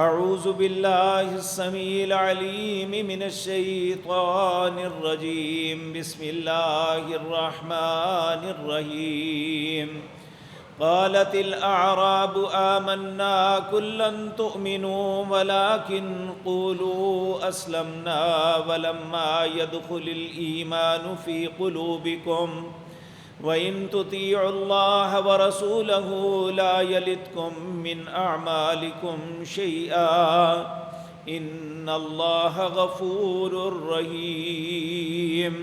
اعوذ باللہ السمیع العلیم من الشیطان الرجیم بسم اللہ الرحمن الرحیم قالت الاعراب آمنا قل لن تؤمنوا ولكن قولوا اسلمنا ولما يدخل الإيمان في قلوبكم وَإِن تُطِيعُوا اللَّهَ وَرَسُولَهُ لَا يَلِتْكُم مِّنْ أَعْمَالِكُمْ شَيْئًا إِنَّ اللَّهَ غَفُورٌ رَّحِيمٌ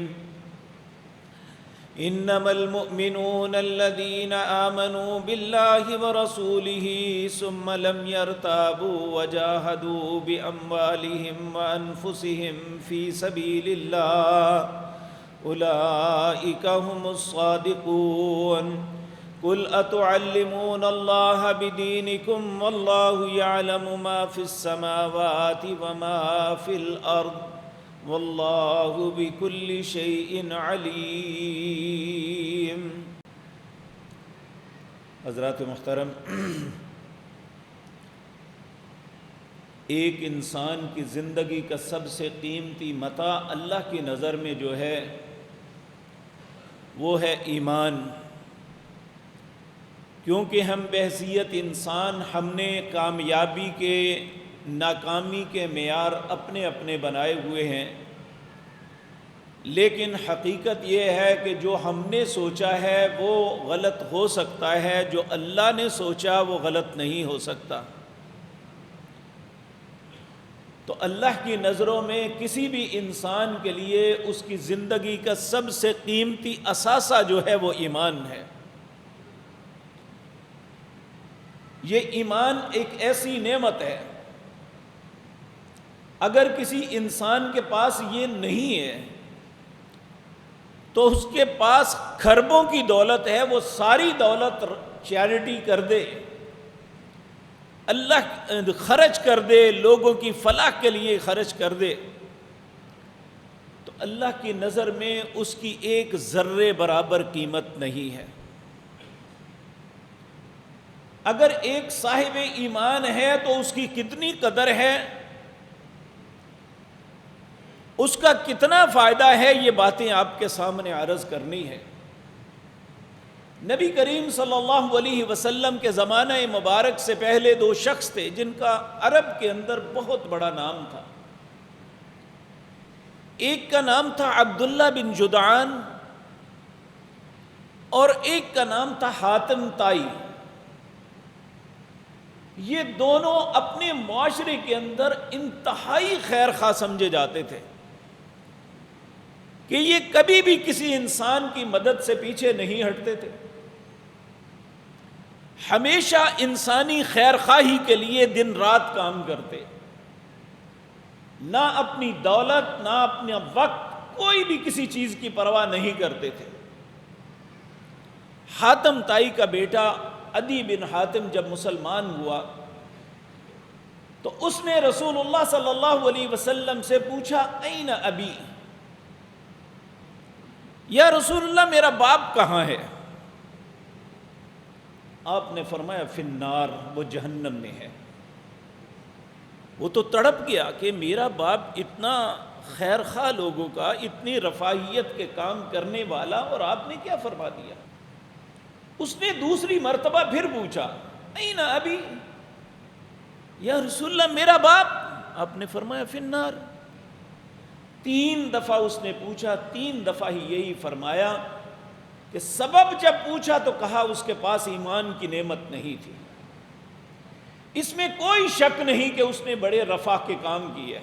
إِنَّمَا الْمُؤْمِنُونَ الَّذِينَ آمَنُوا بِاللَّهِ وَرَسُولِهِ ثُمَّ لَمْ يَرْتَابُوا وَجَاهَدُوا بِأَمْوَالِهِمْ وَأَنفُسِهِمْ فِي سَبِيلِ اللَّهِ أولئك هم الصادقون قل أتعلمون الله بدينكم والله يعلم ما في السماوات وما في الأرض والله بكل شيء عليم۔ حضرات محترم، ایک انسان کی زندگی کا سب سے قیمتی متاع اللہ کی نظر میں جو ہے وہ ہے ایمان، کیونکہ ہم بحیثیت انسان ہم نے کامیابی کے ناکامی کے معیار اپنے اپنے بنائے ہوئے ہیں، لیکن حقیقت یہ ہے کہ جو ہم نے سوچا ہے وہ غلط ہو سکتا ہے، جو اللہ نے سوچا وہ غلط نہیں ہو سکتا۔ تو اللہ کی نظروں میں کسی بھی انسان کے لیے اس کی زندگی کا سب سے قیمتی اثاثہ جو ہے وہ ایمان ہے۔ یہ ایمان ایک ایسی نعمت ہے، اگر کسی انسان کے پاس یہ نہیں ہے تو اس کے پاس کھربوں کی دولت ہے، وہ ساری دولت چیریٹی کر دے، اللہ خرچ کر دے، لوگوں کی فلاح کے لیے خرچ کر دے، تو اللہ کی نظر میں اس کی ایک ذرے برابر قیمت نہیں ہے۔ اگر ایک صاحب ایمان ہے تو اس کی کتنی قدر ہے، اس کا کتنا فائدہ ہے، یہ باتیں آپ کے سامنے عرض کرنی ہے۔ نبی کریم صلی اللہ علیہ وسلم کے زمانہ مبارک سے پہلے دو شخص تھے جن کا عرب کے اندر بہت بڑا نام تھا۔ ایک کا نام تھا عبداللہ بن جدعان اور ایک کا نام تھا حاتم طائی۔ یہ دونوں اپنے معاشرے کے اندر انتہائی خیر خواہ سمجھے جاتے تھے کہ یہ کبھی بھی کسی انسان کی مدد سے پیچھے نہیں ہٹتے تھے، ہمیشہ انسانی خیر خواہی کے لیے دن رات کام کرتے، نہ اپنی دولت نہ اپنا وقت، کوئی بھی کسی چیز کی پرواہ نہیں کرتے تھے۔ حاتم طائی کا بیٹا عدی بن حاتم جب مسلمان ہوا تو اس نے رسول اللہ صلی اللہ علیہ وسلم سے پوچھا این ابی، یا رسول اللہ میرا باپ کہاں ہے؟ آپ نے فرمایا فی النار، وہ جہنم میں ہے۔ وہ تو تڑپ گیا کہ میرا باپ اتنا خیر خواہ لوگوں کا، اتنی رفاہیت کے کام کرنے والا، اور آپ نے کیا فرما دیا؟ اس نے دوسری مرتبہ پھر پوچھا این ابی، یا رسول اللہ میرا باپ؟ آپ نے فرمایا فی النار۔ 3 دفعہ اس نے پوچھا، 3 دفعہ ہی یہی فرمایا کہ سبب جب پوچھا تو کہا اس کے پاس ایمان کی نعمت نہیں تھی۔ اس میں کوئی شک نہیں کہ اس نے بڑے رفاہ کے کام کیے،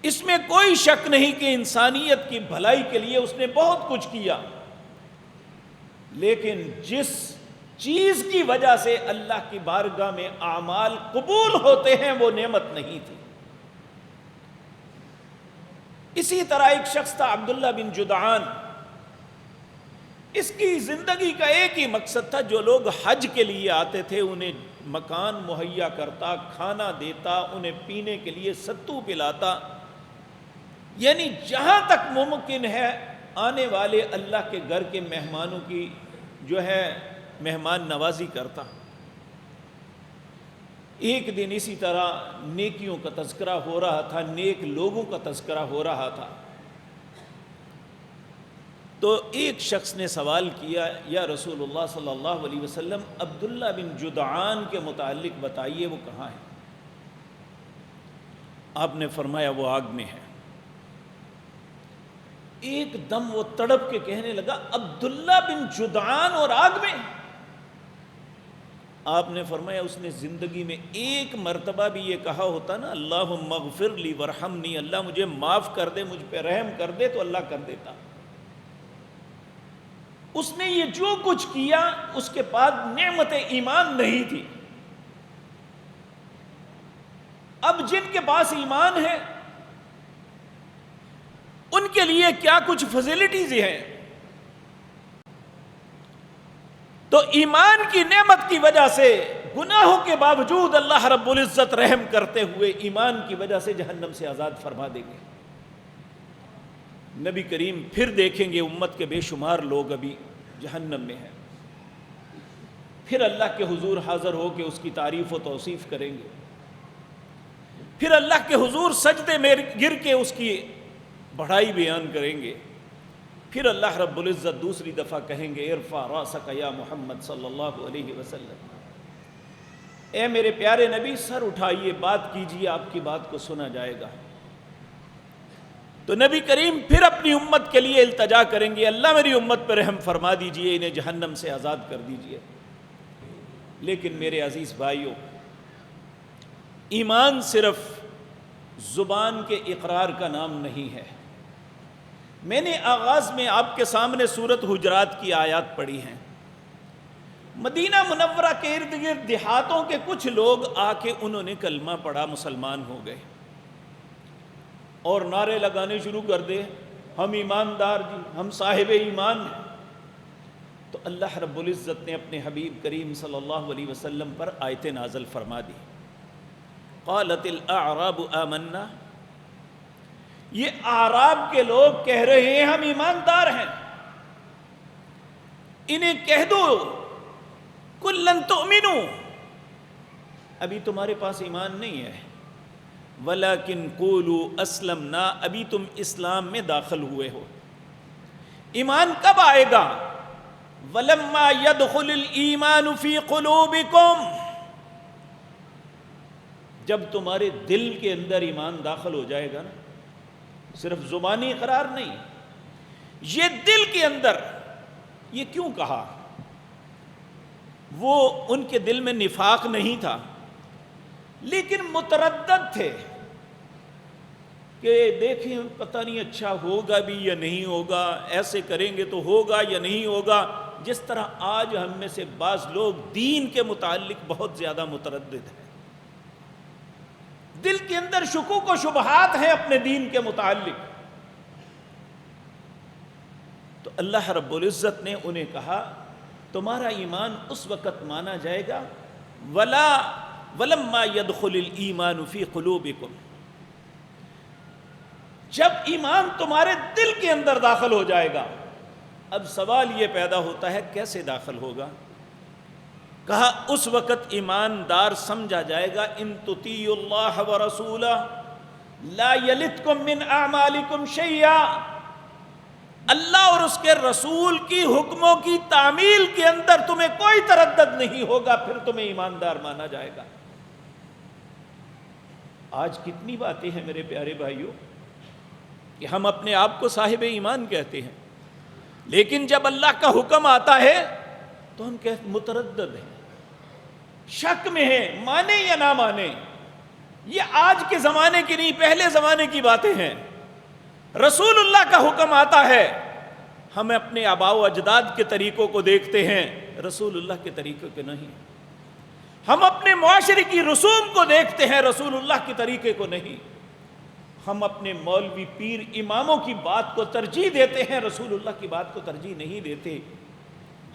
اس میں کوئی شک نہیں کہ انسانیت کی بھلائی کے لیے اس نے بہت کچھ کیا، لیکن جس چیز کی وجہ سے اللہ کی بارگاہ میں اعمال قبول ہوتے ہیں وہ نعمت نہیں تھی۔ اسی طرح ایک شخص تھا عبداللہ بن جدعان، اس کی زندگی کا ایک ہی مقصد تھا، جو لوگ حج کے لیے آتے تھے انہیں مکان مہیا کرتا، کھانا دیتا، انہیں پینے کے لیے ستو پلاتا، یعنی جہاں تک ممکن ہے آنے والے اللہ کے گھر کے مہمانوں کی جو ہے مہمان نوازی کرتا۔ ایک دن اسی طرح نیکیوں کا تذکرہ ہو رہا تھا، نیک لوگوں کا تذکرہ ہو رہا تھا، تو ایک شخص نے سوال کیا، یا رسول اللہ صلی اللہ علیہ وسلم، عبداللہ بن جدعان کے متعلق بتائیے وہ کہاں ہے؟ آپ نے فرمایا وہ آگ میں ہے۔ ایک دم وہ تڑپ کے کہنے لگا، عبداللہ بن جدعان اور آگ میں؟ آپ نے فرمایا اس نے زندگی میں ایک مرتبہ بھی یہ کہا ہوتا نا، اللہم اغفر لی ورحمنی، اللہ مجھے معاف کر دے، مجھ پہ رحم کر دے، تو اللہ کر دیتا۔ اس نے یہ جو کچھ کیا اس کے بعد نعمت ایمان نہیں تھی۔ اب جن کے پاس ایمان ہے ان کے لیے کیا کچھ فیسلٹیز ہیں، تو ایمان کی نعمت کی وجہ سے گناہوں کے باوجود اللہ رب العزت رحم کرتے ہوئے ایمان کی وجہ سے جہنم سے آزاد فرما دیں گے۔ نبی کریم پھر دیکھیں گے امت کے بے شمار لوگ ابھی جہنم میں ہیں، پھر اللہ کے حضور حاضر ہو کے اس کی تعریف و توصیف کریں گے، پھر اللہ کے حضور سجدے میں گر کے اس کی بڑائی بیان کریں گے، پھر اللہ رب العزت دوسری دفعہ کہیں گے، ارفع راسک یا محمد صلی اللہ علیہ وسلم، اے میرے پیارے نبی سر اٹھائیے، بات کیجیے، آپ کی بات کو سنا جائے گا۔ تو نبی کریم پھر اپنی امت کے لیے التجا کریں گے، اللہ میری امت پر رحم فرما دیجئے، انہیں جہنم سے آزاد کر دیجئے۔ لیکن میرے عزیز بھائیوں، ایمان صرف زبان کے اقرار کا نام نہیں ہے۔ میں نے آغاز میں آپ کے سامنے سورۃ حجرات کی آیات پڑھی ہیں۔ مدینہ منورہ کے ارد گرد دیہاتوں کے کچھ لوگ آ کے انہوں نے کلمہ پڑھا، مسلمان ہو گئے اور نعرے لگانے شروع کر دے، ہم ایماندار جی، ہم صاحب ایمان ہیں۔ تو اللہ رب العزت نے اپنے حبیب کریم صلی اللہ علیہ وسلم پر آیتیں نازل فرما دی۔ قالت الاعراب آمنا، یہ اعراب کے لوگ کہہ رہے ہیں ہم ایماندار ہیں، انہیں کہہ دو قل لن تؤمنوا، ابھی تمہارے پاس ایمان نہیں ہے، ولیکن قولوا اسلمنا، ابھی تم اسلام میں داخل ہوئے ہو۔ ایمان کب آئے گا؟ ولما يدخل الایمان فی قلوبکم، جب تمہارے دل کے اندر ایمان داخل ہو جائے گا نا، صرف زبانی اقرار نہیں، یہ دل کے اندر۔ یہ کیوں کہا؟ وہ ان کے دل میں نفاق نہیں تھا، لیکن متردد تھے کہ دیکھیں پتہ نہیں اچھا ہوگا بھی یا نہیں ہوگا، ایسے کریں گے تو ہوگا یا نہیں ہوگا۔ جس طرح آج ہم میں سے بعض لوگ دین کے متعلق بہت زیادہ متردد ہیں، دل کے اندر شکوک و شبہات ہیں اپنے دین کے متعلق۔ تو اللہ رب العزت نے انہیں کہا تمہارا ایمان اس وقت مانا جائے گا ولما يدخل الایمان فی قلوبکم، جب ایمان تمہارے دل کے اندر داخل ہو جائے گا۔ اب سوال یہ پیدا ہوتا ہے کیسے داخل ہوگا؟ کہا اس وقت ایماندار سمجھا جائے گا ان تطیعوا اللہ ورسولہ لا یلتکم من اعمالکم شیئا، اللہ اور اس کے رسول کی حکموں کی تعمیل کے اندر تمہیں کوئی تردد نہیں ہوگا، پھر تمہیں ایماندار مانا جائے گا۔ آج کتنی باتیں ہیں میرے پیارے بھائیوں کہ ہم اپنے آپ کو صاحب ایمان کہتے ہیں، لیکن جب اللہ کا حکم آتا ہے تو ہم متردد ہیں، شک میں ہیں، مانے یا نہ مانے۔ یہ آج کے زمانے کی نہیں، پہلے زمانے کی باتیں ہیں۔ رسول اللہ کا حکم آتا ہے، ہم اپنے آباء و اجداد کے طریقوں کو دیکھتے ہیں، رسول اللہ کے طریقے کو نہیں۔ ہم اپنے معاشرے کی رسوم کو دیکھتے ہیں، رسول اللہ کے طریقے کو نہیں۔ ہم اپنے مولوی پیر اماموں کی بات کو ترجیح دیتے ہیں، رسول اللہ کی بات کو ترجیح نہیں دیتے۔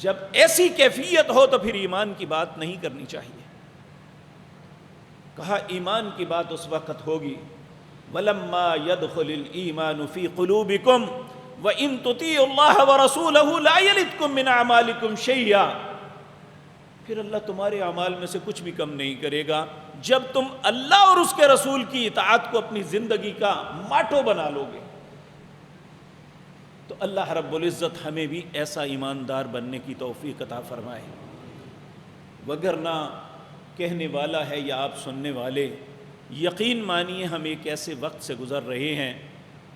جب ایسی کیفیت ہو تو پھر ایمان کی بات نہیں کرنی چاہیے۔ کہا ایمان کی بات اس وقت ہوگی وَلَمَّا يَدْخُلِ الْإِيمَانُ فِي قُلُوبِكُمْ وَإِن تُطِيعُوا اللَّهَ وَرَسُولَهُ لَا يَلِتْكُم مِّنْ أَعْمَالِكُمْ شَيْئًا، پھر اللہ تمہارے اعمال میں سے کچھ بھی کم نہیں کرے گا جب تم اللہ اور اس کے رسول کی اطاعت کو اپنی زندگی کا ماٹو بنا لو گے تو اللہ رب العزت ہمیں بھی ایسا ایماندار بننے کی توفیق عطا فرمائے۔ وگرنہ کہنے والا ہے یا آپ سننے والے، یقین مانیے ہم ایک ایسے وقت سے گزر رہے ہیں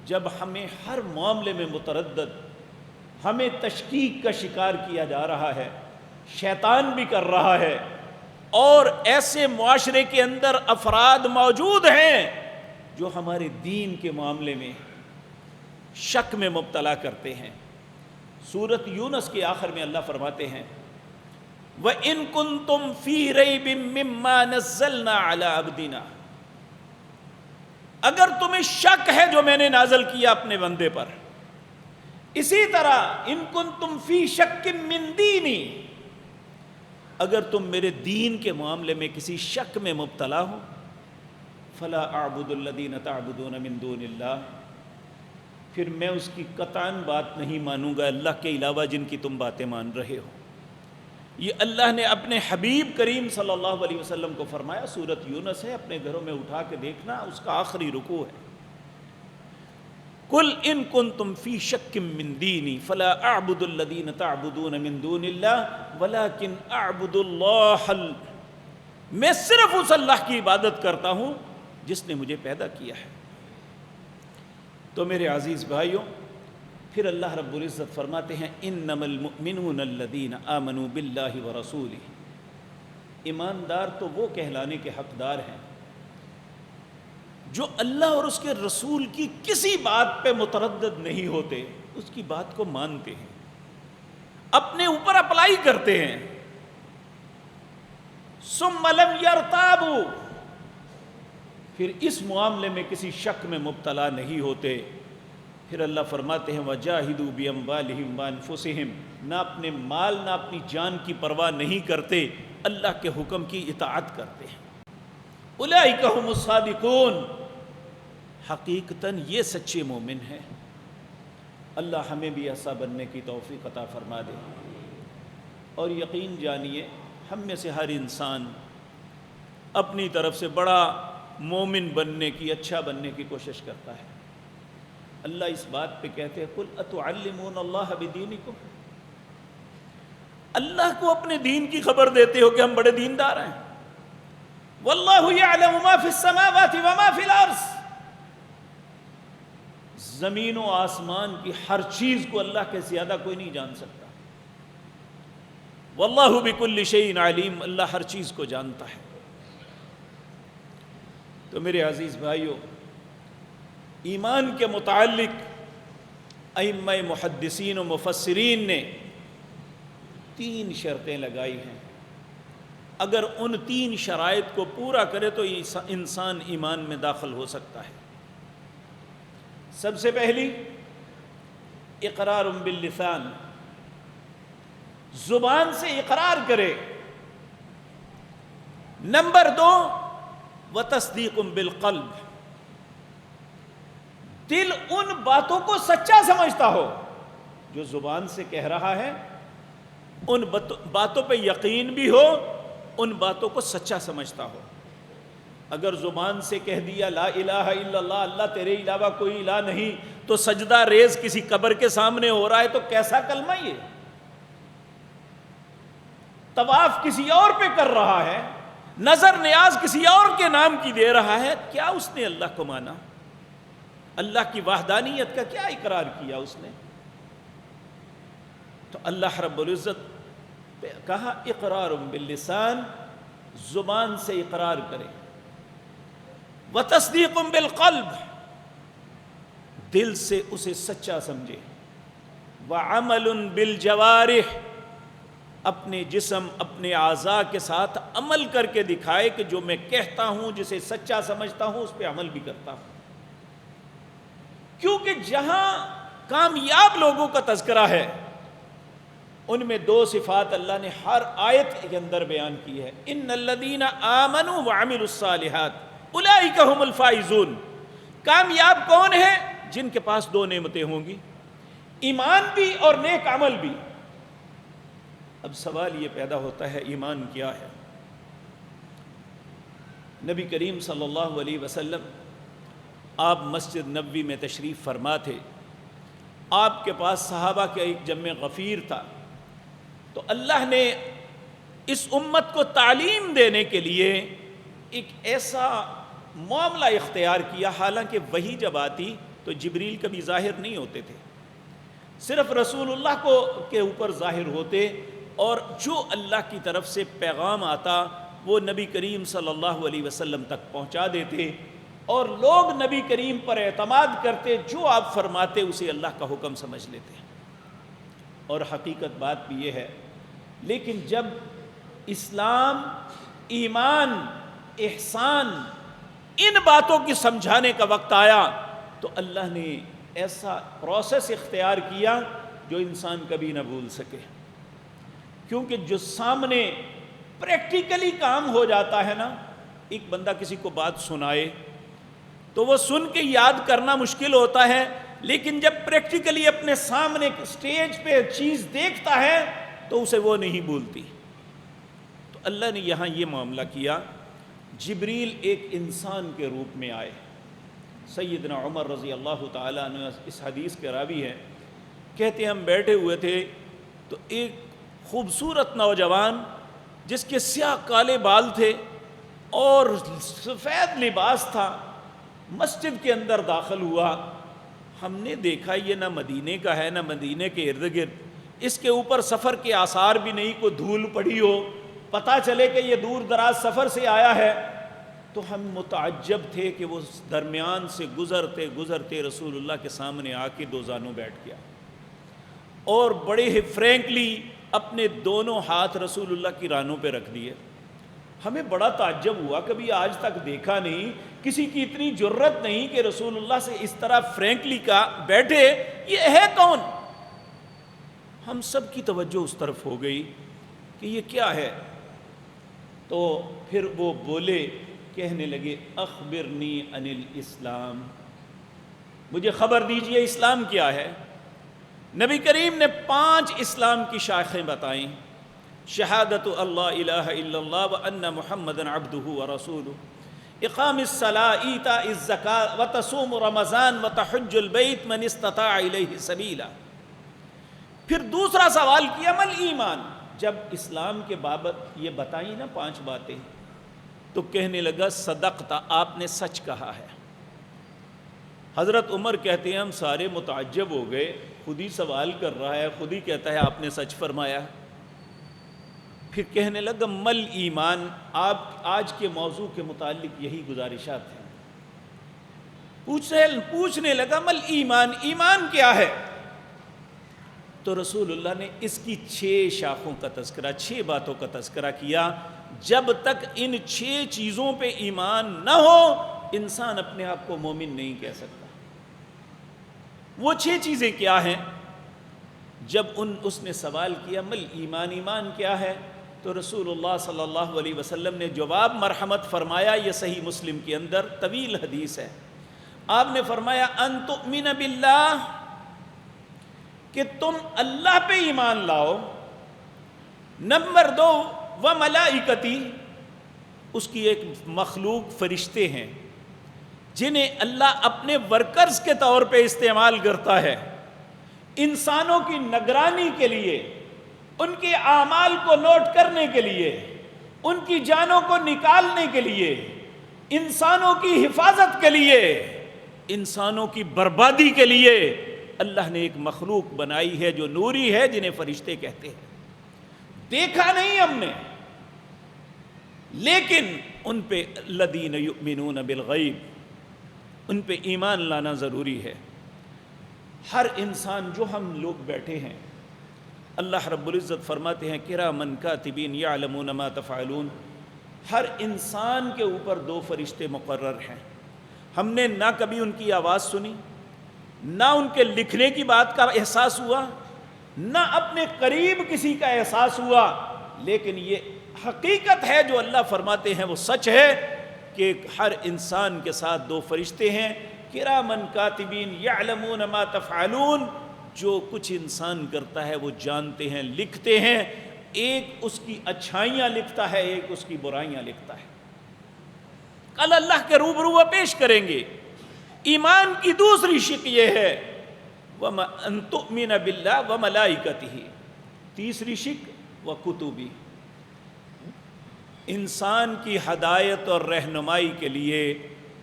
جب ہمیں ہر معاملے میں متردد، ہمیں تشکیک کا شکار کیا جا رہا ہے، شیطان بھی کر رہا ہے، اور ایسے معاشرے کے اندر افراد موجود ہیں جو ہمارے دین کے معاملے میں شک میں مبتلا کرتے ہیں۔ سورۃ یونس کے آخر میں اللہ فرماتے ہیں وَإِن كُنتُمْ فِي رَيْبٍ مِّمَّا نَزَّلْنَا عَلَىٰ عَبْدِنَا، اگر تمہیں شک ہے جو میں نے نازل کیا اپنے بندے پر، اسی طرح ان کنتم فی شک من دینی، اگر تم میرے دین کے معاملے میں کسی شک میں مبتلا ہو، فلا اعبد الذین تعبدون من دون اللہ، پھر میں اس کی قطعاً بات نہیں مانوں گا اللہ کے علاوہ جن کی تم باتیں مان رہے ہو۔ یہ اللہ نے اپنے حبیب کریم صلی اللہ علیہ وسلم کو فرمایا۔ سورۃ یونس ہے، اپنے گھروں میں اٹھا کے دیکھنا، اس کا آخری رکوع ہے۔ قل ان کنتم فی شک من دینی فلا اعبد الذین تعبدون من دون اللہ ولکن اعبد اللہ، میں صرف اس اللہ کی عبادت کرتا ہوں جس نے مجھے پیدا کیا ہے۔ تو میرے عزیز بھائیوں، پھر اللہ رب العزت فرماتے ہیں انما المؤمنون الذین آمنوا باللہ ورسولہ، ایماندار تو وہ کہلانے کے حقدار ہیں جو اللہ اور اس کے رسول کی کسی بات پہ متردد نہیں ہوتے، اس کی بات کو مانتے ہیں، اپنے اوپر اپلائی کرتے ہیں۔ ثم لم یرتابوا، پھر اس معاملے میں کسی شک میں مبتلا نہیں ہوتے۔ پھر اللہ فرماتے ہیں وَجَاهِدُوا بِأَمْوَالِهِمْ وَأَنفُسِهِمْ، نہ اپنے مال نہ اپنی جان کی پرواہ نہیں کرتے، اللہ کے حکم کی اطاعت کرتے ہیں۔ اولئک ھم الصادقون، حقیقتاً یہ سچے مومن ہیں۔ اللہ ہمیں بھی ایسا بننے کی توفیق عطا فرما دے۔ اور یقین جانیے ہم میں سے ہر انسان اپنی طرف سے بڑا مومن بننے کی، اچھا بننے کی کوشش کرتا ہے۔ اللہ اس بات پہ کہتے ہیں قل اتعلمون اللہ بدینکم، اللہ کو اپنے دین کی خبر دیتے ہو کہ ہم بڑے دیندار ہیں۔ واللہ یعلم ما فی السماوات وما فی الارض، زمین و آسمان کی ہر چیز کو اللہ کے زیادہ کوئی نہیں جان سکتا۔ واللہ بکل شیء علیم، اللہ ہر چیز کو جانتا ہے۔ تو میرے عزیز بھائیوں، ایمان کے متعلق ائمہ محدثین و مفسرین نے 3 شرطیں لگائی ہیں، اگر ان 3 شرائط کو پورا کرے تو انسان ایمان میں داخل ہو سکتا ہے۔ سب سے پہلی اقرار باللسان، زبان سے اقرار کرے۔ نمبر 2 وتصدیق بالقلب، دل ان باتوں کو سچا سمجھتا ہو جو زبان سے کہہ رہا ہے، ان باتوں پہ یقین بھی ہو، ان باتوں کو سچا سمجھتا ہو۔ اگر زبان سے کہہ دیا لا الہ الا اللہ، اللہ تیرے علاوہ کوئی الہ نہیں، تو سجدہ ریز کسی قبر کے سامنے ہو رہا ہے تو کیسا کلمہ یہ؟ طواف کسی اور پہ کر رہا ہے، نظر نیاز کسی اور کے نام کی دے رہا ہے، کیا اس نے اللہ کو مانا؟ اللہ کی وحدانیت کا کیا اقرار کیا اس نے؟ تو اللہ رب العزت پہ کہا اقرار باللسان، زبان سے اقرار کرے، وتصدیق بالقلب، دل سے اسے سچا سمجھے، وعمل بالجوارح، اپنے جسم اپنے اعضاء کے ساتھ عمل کر کے دکھائے کہ جو میں کہتا ہوں، جسے سچا سمجھتا ہوں، اس پہ عمل بھی کرتا ہوں۔ کیونکہ جہاں کامیاب لوگوں کا تذکرہ ہے ان میں 2 صفات اللہ نے ہر آیت کے اندر بیان کی ہے، ان الذین آمنوا وعملوا الصالحات اولئک ھم الفائزون۔ کامیاب کون ہے؟ جن کے پاس 2 نعمتیں ہوں گی، ایمان بھی اور نیک عمل بھی۔ اب سوال یہ پیدا ہوتا ہے ایمان کیا ہے؟ نبی کریم صلی اللہ علیہ وسلم آپ مسجد نبوی میں تشریف فرما تھے، آپ کے پاس صحابہ کا ایک جمع غفیر تھا، تو اللہ نے اس امت کو تعلیم دینے کے لیے ایک ایسا معاملہ اختیار کیا، حالانکہ وہی جب آتی تو جبریل کبھی ظاہر نہیں ہوتے تھے، صرف رسول اللہ کے اوپر ظاہر ہوتے، اور جو اللہ کی طرف سے پیغام آتا وہ نبی کریم صلی اللہ علیہ وسلم تک پہنچا دیتے، اور لوگ نبی کریم پر اعتماد کرتے، جو آپ فرماتے اسے اللہ کا حکم سمجھ لیتے۔ اور حقیقت بات بھی یہ ہے، لیکن جب اسلام، ایمان، احسان، ان باتوں کی سمجھانے کا وقت آیا تو اللہ نے ایسا پروسیس اختیار کیا جو انسان کبھی نہ بھول سکے، کیونکہ جو سامنے پریکٹیکلی کام ہو جاتا ہے نا، ایک بندہ کسی کو بات سنائے تو وہ سن کے یاد کرنا مشکل ہوتا ہے، لیکن جب پریکٹیکلی اپنے سامنے سٹیج پہ چیز دیکھتا ہے تو اسے وہ نہیں بھولتی۔ تو اللہ نے یہاں یہ معاملہ کیا، جبریل ایک انسان کے روپ میں آئے۔ سیدنا عمر رضی اللہ تعالیٰ عنہ اس حدیث کے راوی ہیں، کہتے ہیں ہم بیٹھے ہوئے تھے تو ایک خوبصورت نوجوان جس کے سیاہ کالے بال تھے اور سفید لباس تھا، مسجد کے اندر داخل ہوا۔ ہم نے دیکھا یہ نہ مدینے کا ہے نہ مدینے کے ارد گرد، اس کے اوپر سفر کے آثار بھی نہیں، کوئی دھول پڑی ہو پتہ چلے کہ یہ دور دراز سفر سے آیا ہے۔ تو ہم متعجب تھے کہ وہ درمیان سے گزرتے گزرتے رسول اللہ کے سامنے آ کے دو زانوں بیٹھ گیا، اور بڑے ہی فرینکلی اپنے دونوں ہاتھ رسول اللہ کی رانوں پہ رکھ دیے۔ ہمیں بڑا تعجب ہوا، کبھی آج تک دیکھا نہیں، کسی کی اتنی جرت نہیں کہ رسول اللہ سے اس طرح فرینکلی کا بیٹھے، یہ ہے کون؟ ہم سب کی توجہ اس طرف ہو گئی کہ یہ کیا ہے۔ تو پھر وہ بولے، کہنے لگے اخبرنی عن الاسلام، مجھے خبر دیجئے اسلام کیا ہے۔ نبی کریم نے 5 اسلام کی شاخیں بتائیں، شہادت اللہ الہ الا اللہ وان محمد عبدہ ورسولہ، اقام الصلاۃ، ایتاء الزکاۃ، وتصوم رمضان، وتحج البیت من استطاع الیہ سبیلا۔ پھر دوسرا سوال کیا مل ایمان، جب اسلام کے بابت یہ بتائیں نا 5 باتیں، تو کہنے لگا صدقت، آپ نے سچ کہا ہے۔ حضرت عمر کہتے ہیں ہم سارے متعجب ہو گئے، خود ہی سوال کر رہا ہے، خود ہی کہتا ہے آپ نے سچ فرمایا۔ پھر کہنے لگا مل ایمان، آپ آج کے موضوع کے متعلق یہی گزارشات ہیں۔ پوچھنے لگا مل ایمان، ایمان کیا ہے؟ تو رسول اللہ نے اس کی 6 شاخوں کا تذکرہ، 6 باتوں کا تذکرہ کیا۔ جب تک ان 6 چیزوں پہ ایمان نہ ہو انسان اپنے آپ کو مومن نہیں کہہ سکتا۔ وہ 6 چیزیں کیا ہیں؟ جب اس نے سوال کیا مل ایمان، ایمان کیا ہے، تو رسول اللہ صلی اللہ علیہ وسلم نے جواب مرحمت فرمایا، یہ صحیح مسلم کے اندر طویل حدیث ہے۔ آپ نے فرمایا ان تؤمن باللہ، کہ تم اللہ پہ ایمان لاؤ۔ نمبر 2 وملائکتی، اس کی ایک مخلوق فرشتے ہیں جنہیں اللہ اپنے ورکرز کے طور پہ استعمال کرتا ہے، انسانوں کی نگرانی کے لیے، ان کے اعمال کو نوٹ کرنے کے لیے، ان کی جانوں کو نکالنے کے لیے، انسانوں کی حفاظت کے لیے، انسانوں کی بربادی کے لیے اللہ نے ایک مخلوق بنائی ہے جو نوری ہے، جنہیں فرشتے کہتے ہیں۔ دیکھا نہیں ہم نے، لیکن ان پہ الذین یؤمنون بالغیب، ان پہ ایمان لانا ضروری ہے۔ ہر انسان، جو ہم لوگ بیٹھے ہیں، اللہ رب العزت فرماتے ہیں کرامن کاتبین یعلمون ما تفعلون، ہر انسان کے اوپر 2 فرشتے مقرر ہیں۔ ہم نے نہ کبھی ان کی آواز سنی، نہ ان کے لکھنے کی بات کا احساس ہوا، نہ اپنے قریب کسی کا احساس ہوا، لیکن یہ حقیقت ہے جو اللہ فرماتے ہیں وہ سچ ہے کہ ہر انسان کے ساتھ 2 فرشتے ہیں، کرامن کاتبین یعلمون ما تفعلون، جو کچھ انسان کرتا ہے وہ جانتے ہیں، لکھتے ہیں۔ ایک اس کی اچھائیاں لکھتا ہے، ایک اس کی برائیاں لکھتا ہے۔ کل اللہ کے روبرو وہ پیش کریں گے۔ ایمان کی دوسری شق یہ ہے أَن تُؤْمِنَ بِاللَّهِ وَمَلَائِكَتِهِ، تیسری شق وَكُتُبِهِ، انسان کی ہدایت اور رہنمائی کے لیے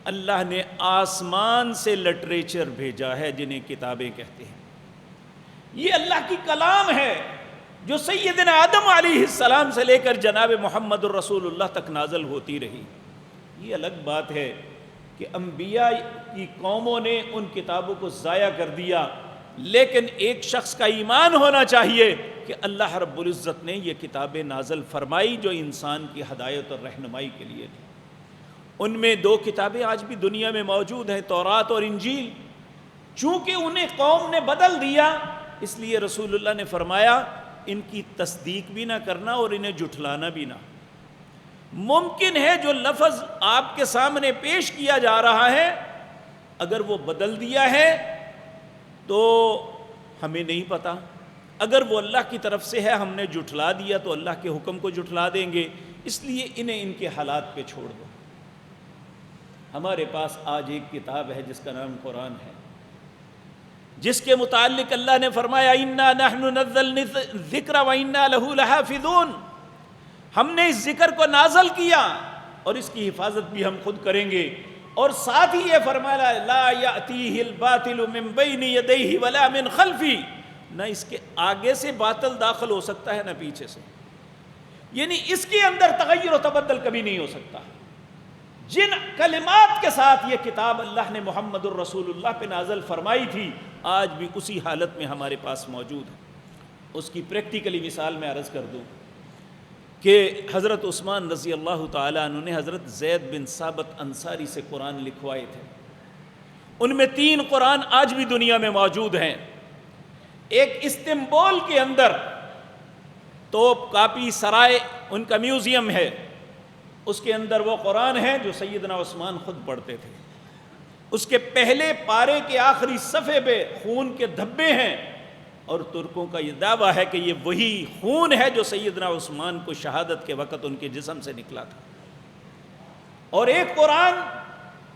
اللہ نے آسمان سے لٹریچر بھیجا ہے جنہیں کتابیں کہتے ہیں۔ یہ اللہ کی کلام ہے جو سیدنا آدم علیہ السلام سے لے کر جناب محمد الرسول اللہ تک نازل ہوتی رہی۔ یہ الگ بات ہے کہ انبیاء کی قوموں نے ان کتابوں کو ضائع کر دیا، لیکن ایک شخص کا ایمان ہونا چاہیے کہ اللہ رب العزت نے یہ کتابیں نازل فرمائی جو انسان کی ہدایت اور رہنمائی کے لیے تھی۔ ان میں دو کتابیں آج بھی دنیا میں موجود ہیں، تورات اور انجیل۔ چونکہ انہیں قوم نے بدل دیا، اس لیے رسول اللہ نے فرمایا ان کی تصدیق بھی نہ کرنا اور انہیں جھٹلانا بھی نہ۔ ممکن ہے جو لفظ آپ کے سامنے پیش کیا جا رہا ہے اگر وہ بدل دیا ہے تو ہمیں نہیں پتہ، اگر وہ اللہ کی طرف سے ہے ہم نے جھٹلا دیا تو اللہ کے حکم کو جھٹلا دیں گے، اس لیے انہیں ان کے حالات پہ چھوڑ دو۔ ہمارے پاس آج ایک کتاب ہے جس کا نام قرآن ہے، جس کے متعلق اللہ نے فرمایا اِنَّا نَحْنُ نَزَّلْنَا الذِّكْرَ وَإِنَّا لَهُ لَحَافِظُونَ، ہم نے اس ذکر کو نازل کیا اور اس کی حفاظت بھی ہم خود کریں گے۔ اور ساتھ ہی یہ فرمایا لا يأتيه الباطل من بين يديه ولا من خلفه، نہ اس کے آگے سے باطل داخل ہو سکتا ہے نہ پیچھے سے، یعنی اس کے اندر تغیر و تبدل کبھی نہیں ہو سکتا۔ جن کلمات کے ساتھ یہ کتاب اللہ نے محمد الرسول اللہ پہ نازل فرمائی تھی آج بھی اسی حالت میں ہمارے پاس موجود ہے۔ اس کی پریکٹیکلی مثال میں عرض کر دوں کہ حضرت عثمان رضی اللہ تعالیٰ عنہ نے حضرت زید بن ثابت انصاری سے قرآن لکھوائے تھے۔ ان میں 3 قرآن آج بھی دنیا میں موجود ہیں۔ ایک استنبول کے اندر توپ کاپی سرائے ان کا میوزیم ہے، اس کے اندر وہ قرآن ہے جو سیدنا عثمان خود پڑھتے تھے۔ اس کے پہلے پارے کے آخری صفحے پہ خون کے دھبے ہیں، اور ترکوں کا یہ دعویٰ ہے کہ یہ وہی خون ہے جو سیدنا عثمان کو شہادت کے وقت ان کے جسم سے نکلا تھا۔ اور ایک قرآن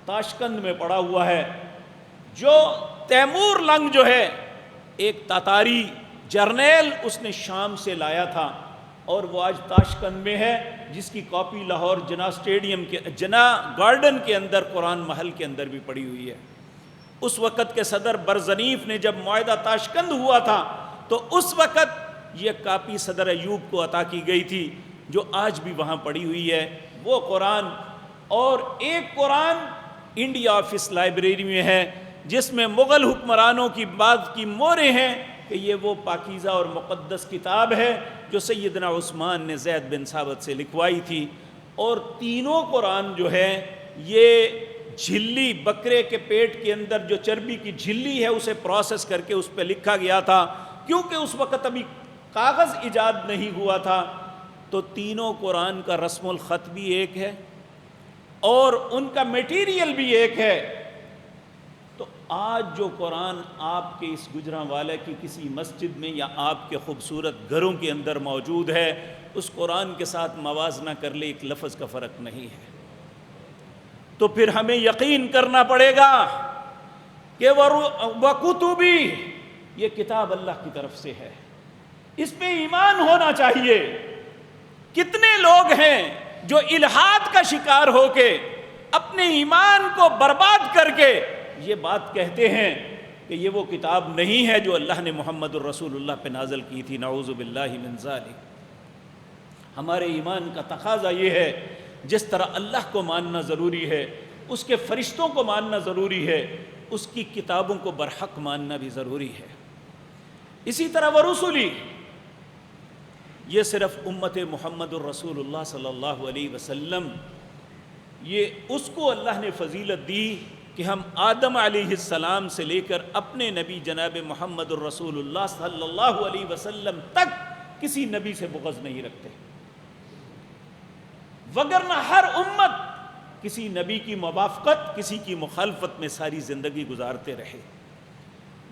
تاشقند میں پڑا ہوا ہے جو تیمور لنگ جو ہے ایک تاتاری جرنیل اس نے شام سے لایا تھا، اور وہ آج تاشقند میں ہے، جس کی کاپی لاہور جناح اسٹیڈیم کے جناح گارڈن کے اندر قرآن محل کے اندر بھی پڑی ہوئی ہے۔ اس وقت کے صدر برزنیف نے جب معاہدہ تاشقند ہوا تھا تو اس وقت یہ کاپی صدر ایوب کو عطا کی گئی تھی جو آج بھی وہاں پڑی ہوئی ہے، وہ قرآن۔ اور ایک قرآن انڈیا آفس لائبریری میں ہے جس میں مغل حکمرانوں کی بعض کی موریں ہیں کہ یہ وہ پاکیزہ اور مقدس کتاب ہے جو سیدنا عثمان نے زید بن ثابت سے لکھوائی تھی۔ اور تینوں قرآن جو ہے یہ جھلی بکرے کے پیٹ کے اندر جو چربی کی جھلی ہے اسے پروسیس کر کے اس پہ لکھا گیا تھا، کیونکہ اس وقت ابھی کاغذ ایجاد نہیں ہوا تھا۔ تو تینوں قرآن کا رسم الخط بھی ایک ہے اور ان کا میٹیریل بھی ایک ہے۔ تو آج جو قرآن آپ کے اس گجرانوالہ کی کسی مسجد میں یا آپ کے خوبصورت گھروں کے اندر موجود ہے، اس قرآن کے ساتھ موازنہ کر لے ایک لفظ کا فرق نہیں ہے۔ تو پھر ہمیں یقین کرنا پڑے گا کہ وَكُتُبِهِ، یہ کتاب اللہ کی طرف سے ہے، اس پہ ایمان ہونا چاہیے۔ کتنے لوگ ہیں جو الحاد کا شکار ہو کے اپنے ایمان کو برباد کر کے یہ بات کہتے ہیں کہ یہ وہ کتاب نہیں ہے جو اللہ نے محمد الرسول اللہ پہ نازل کی تھی، نعوذ باللہ من ذالک۔ ہمارے ایمان کا تقاضا یہ ہے جس طرح اللہ کو ماننا ضروری ہے، اس کے فرشتوں کو ماننا ضروری ہے، اس کی کتابوں کو برحق ماننا بھی ضروری ہے۔ اسی طرح ورسلی، یہ صرف امت محمد الرسول اللہ صلی اللہ علیہ وسلم، یہ اس کو اللہ نے فضیلت دی کہ ہم آدم علیہ السلام سے لے کر اپنے نبی جناب محمد الرسول اللہ صلی اللہ علیہ وسلم تک کسی نبی سے بغض نہیں رکھتے، وگرنہ ہر امت کسی نبی کی موافقت، کسی کی مخالفت میں ساری زندگی گزارتے رہے۔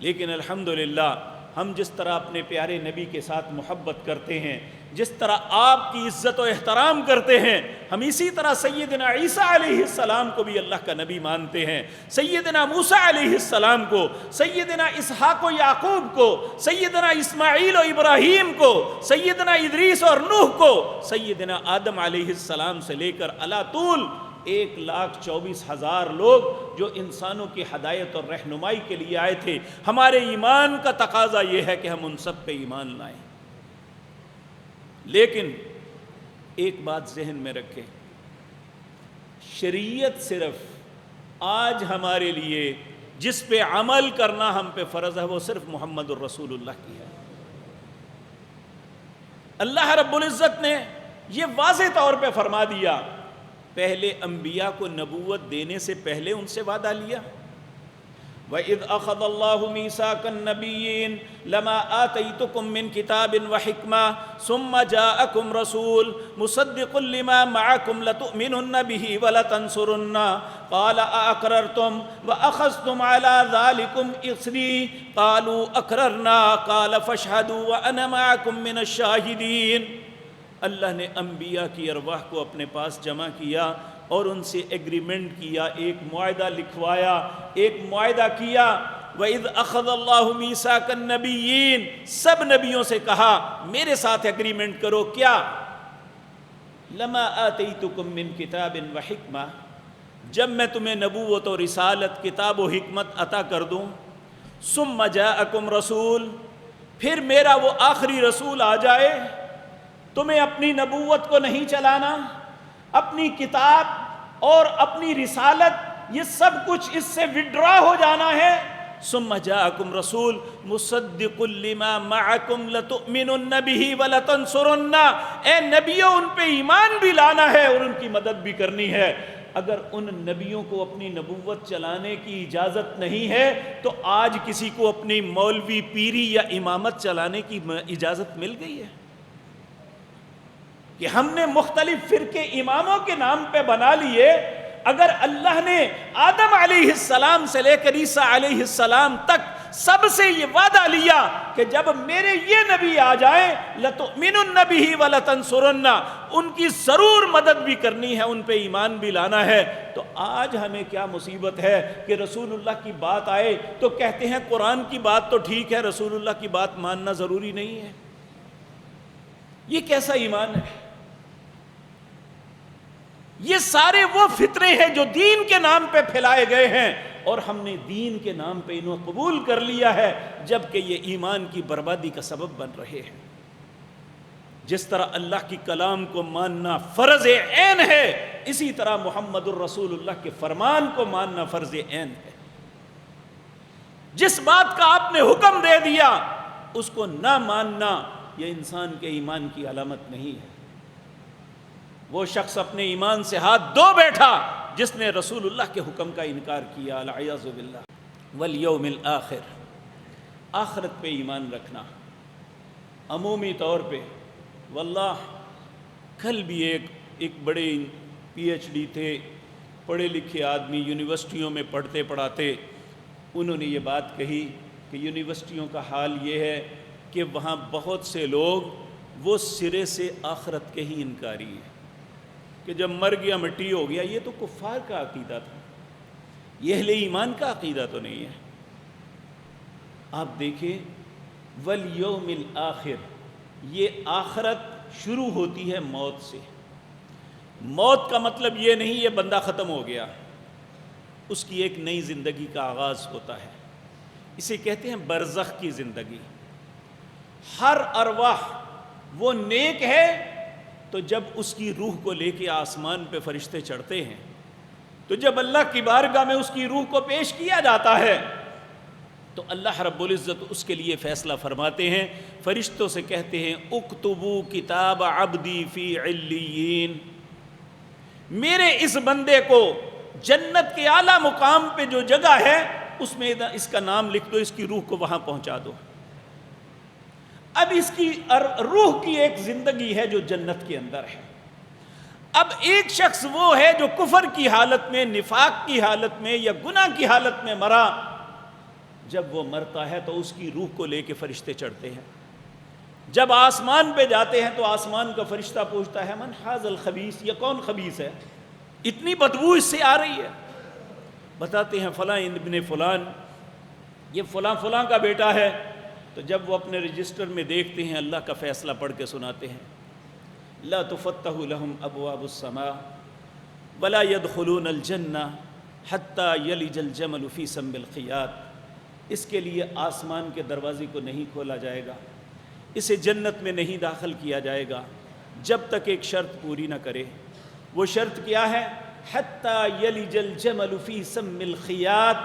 لیکن الحمدللہ ہم جس طرح اپنے پیارے نبی کے ساتھ محبت کرتے ہیں، جس طرح آپ کی عزت و احترام کرتے ہیں، ہم اسی طرح سیدنا عیسیٰ علیہ السلام کو بھی اللہ کا نبی مانتے ہیں، سیدنا موسیٰ علیہ السلام کو، سیدنا اسحاق و یعقوب کو، سیدنا اسماعیل و ابراہیم کو، سیدنا ادریس اور نوح کو، سیدنا آدم علیہ السلام سے لے کر الی طول 1,24,000 لوگ جو انسانوں کی ہدایت اور رہنمائی کے لیے آئے تھے۔ ہمارے ایمان کا تقاضا یہ ہے کہ ہم ان سب پہ ایمان لائیں، لیکن ایک بات ذہن میں رکھیں، شریعت صرف آج ہمارے لیے جس پہ عمل کرنا ہم پہ فرض ہے وہ صرف محمد الرسول اللہ کی ہے۔ اللہ رب العزت نے یہ واضح طور پہ فرما دیا، پہلے انبیاء کو نبوت دینے سے پہلے ان سے وعدہ لیا، وَإِذْ أَخَذَ اللَّهُ مِيثَاقَ النَّبِيِّينَ لَمَا آتَيْتُكُم مِّن كِتَابٍ وَحِكْمَةٍ ثُمَّ جَاءَكُمْ رَسُولٌ مُصَدِّقٌ لِّمَا مَعَكُمْ لَتُؤْمِنُنَّ بِهِ وَلَتَنصُرُنَّهُ قَالَ أَأَقْرَرْتُمْ وَأَخَذْتُمْ عَلَىٰ ذَلِكُمْ إِصْرِي قَالُوا أَقْرَرْنَا قَالَ فَاشْهَدُوا وَأَنَا مَعَكُمْ مِنَ الشَّاهِدِينَ۔ اللہ نے انبیاء کی ارواح کو اپنے پاس جمع کیا اور ان سے ایگریمنٹ کیا، ایک معاہدہ لکھوایا، ایک معاہدہ کیا۔ وَإِذْ أَخَذَ اللَّهُ مِيثَاقَ النَّبِيِّينَ، سب نبیوں سے کہا میرے ساتھ ایگریمنٹ کرو، کیا؟ لَمَا آتَيْتُكُم مِّن كِتَابٍ وَحِكْمَةٍ، جب میں تمہیں نبوت و رسالت، کتاب و حکمت عطا کر دوں، ثُمَّ جَاءَكُمْ رَسُولٌ، پھر میرا وہ آخری رسول آ جائے، تمہیں اپنی نبوت کو نہیں چلانا، اپنی کتاب اور اپنی رسالت یہ سب کچھ اس سے وڈرا ہو جانا ہے۔ ثم جاءکم رسول مصدق لما معکم لتؤمنن به ولتنصرن، اے نبیوں ان پہ ایمان بھی لانا ہے اور ان کی مدد بھی کرنی ہے۔ اگر ان نبیوں کو اپنی نبوت چلانے کی اجازت نہیں ہے تو آج کسی کو اپنی مولوی پیری یا امامت چلانے کی اجازت مل گئی ہے کہ ہم نے مختلف فرقے اماموں کے نام پہ بنا لیے۔ اگر اللہ نے آدم علیہ السلام سے لے کر عیسیٰ علیہ السلام تک سب سے یہ وعدہ لیا کہ جب میرے یہ نبی آ جائیں لَتُؤْمِنُنَّ بِهِ وَلَتَنصُرُنَّ، ان کی ضرور مدد بھی کرنی ہے، ان پہ ایمان بھی لانا ہے۔ تو آج ہمیں کیا مصیبت ہے کہ رسول اللہ کی بات آئے تو کہتے ہیں قرآن کی بات تو ٹھیک ہے، رسول اللہ کی بات ماننا ضروری نہیں ہے۔ یہ کیسا ایمان ہے؟ یہ سارے وہ فطرے ہیں جو دین کے نام پہ پھیلائے گئے ہیں اور ہم نے دین کے نام پہ انہیں قبول کر لیا ہے، جبکہ یہ ایمان کی بربادی کا سبب بن رہے ہیں۔ جس طرح اللہ کی کلام کو ماننا فرض عین ہے، اسی طرح محمد الرسول اللہ کے فرمان کو ماننا فرض عین ہے۔ جس بات کا آپ نے حکم دے دیا اس کو نہ ماننا یہ انسان کے ایمان کی علامت نہیں ہے۔ وہ شخص اپنے ایمان سے ہاتھ دھو بیٹھا جس نے رسول اللہ کے حکم کا انکار کیا، العیاذ باللہ۔ والیوم الآخر، آخرت پہ ایمان رکھنا عمومی طور پہ۔ واللہ کل بھی ایک بڑے پی ایچ ڈی تھے، پڑھے لکھے آدمی، یونیورسٹیوں میں پڑھتے پڑھاتے، انہوں نے یہ بات کہی کہ یونیورسٹیوں کا حال یہ ہے کہ وہاں بہت سے لوگ وہ سرے سے آخرت کے ہی انکاری ہیں کہ جب مر گیا مٹی ہو گیا۔ یہ تو کفار کا عقیدہ تھا، یہ اہل ایمان کا عقیدہ تو نہیں ہے۔ آپ دیکھیں والیوم الآخر، یہ آخرت شروع ہوتی ہے موت سے۔ موت کا مطلب یہ نہیں یہ بندہ ختم ہو گیا، اس کی ایک نئی زندگی کا آغاز ہوتا ہے، اسے کہتے ہیں برزخ کی زندگی۔ ہر ارواح وہ نیک ہے تو جب اس کی روح کو لے کے آسمان پہ فرشتے چڑھتے ہیں تو جب اللہ کی بارگاہ میں اس کی روح کو پیش کیا جاتا ہے تو اللہ رب العزت اس کے لیے فیصلہ فرماتے ہیں، فرشتوں سے کہتے ہیں اکتبوا کتاب عبدی فی علیین، میرے اس بندے کو جنت کے اعلیٰ مقام پہ جو جگہ ہے اس میں اس کا نام لکھ دو، اس کی روح کو وہاں پہنچا دو۔ اب اس کی روح کی ایک زندگی ہے جو جنت کے اندر ہے۔ اب ایک شخص وہ ہے جو کفر کی حالت میں، نفاق کی حالت میں یا گناہ کی حالت میں مرا، جب وہ مرتا ہے تو اس کی روح کو لے کے فرشتے چڑھتے ہیں، جب آسمان پہ جاتے ہیں تو آسمان کا فرشتہ پوچھتا ہے من ھذا الخبیث، یہ کون خبیث ہے، اتنی بدبو اس سے آ رہی ہے؟ بتاتے ہیں فلاں ابن فلان، یہ فلاں فلاں کا بیٹا ہے۔ تو جب وہ اپنے رجسٹر میں دیکھتے ہیں، اللہ کا فیصلہ پڑھ کے سناتے ہیں لا تفتح لهم ابواب السماء ولا يدخلون الجنہ حتی یلج الجمل فی سم الخیاط، اس کے لیے آسمان کے دروازے کو نہیں کھولا جائے گا، اسے جنت میں نہیں داخل کیا جائے گا جب تک ایک شرط پوری نہ کرے۔ وہ شرط کیا ہے؟ حتی یلج الجمل فی سم الخیاط،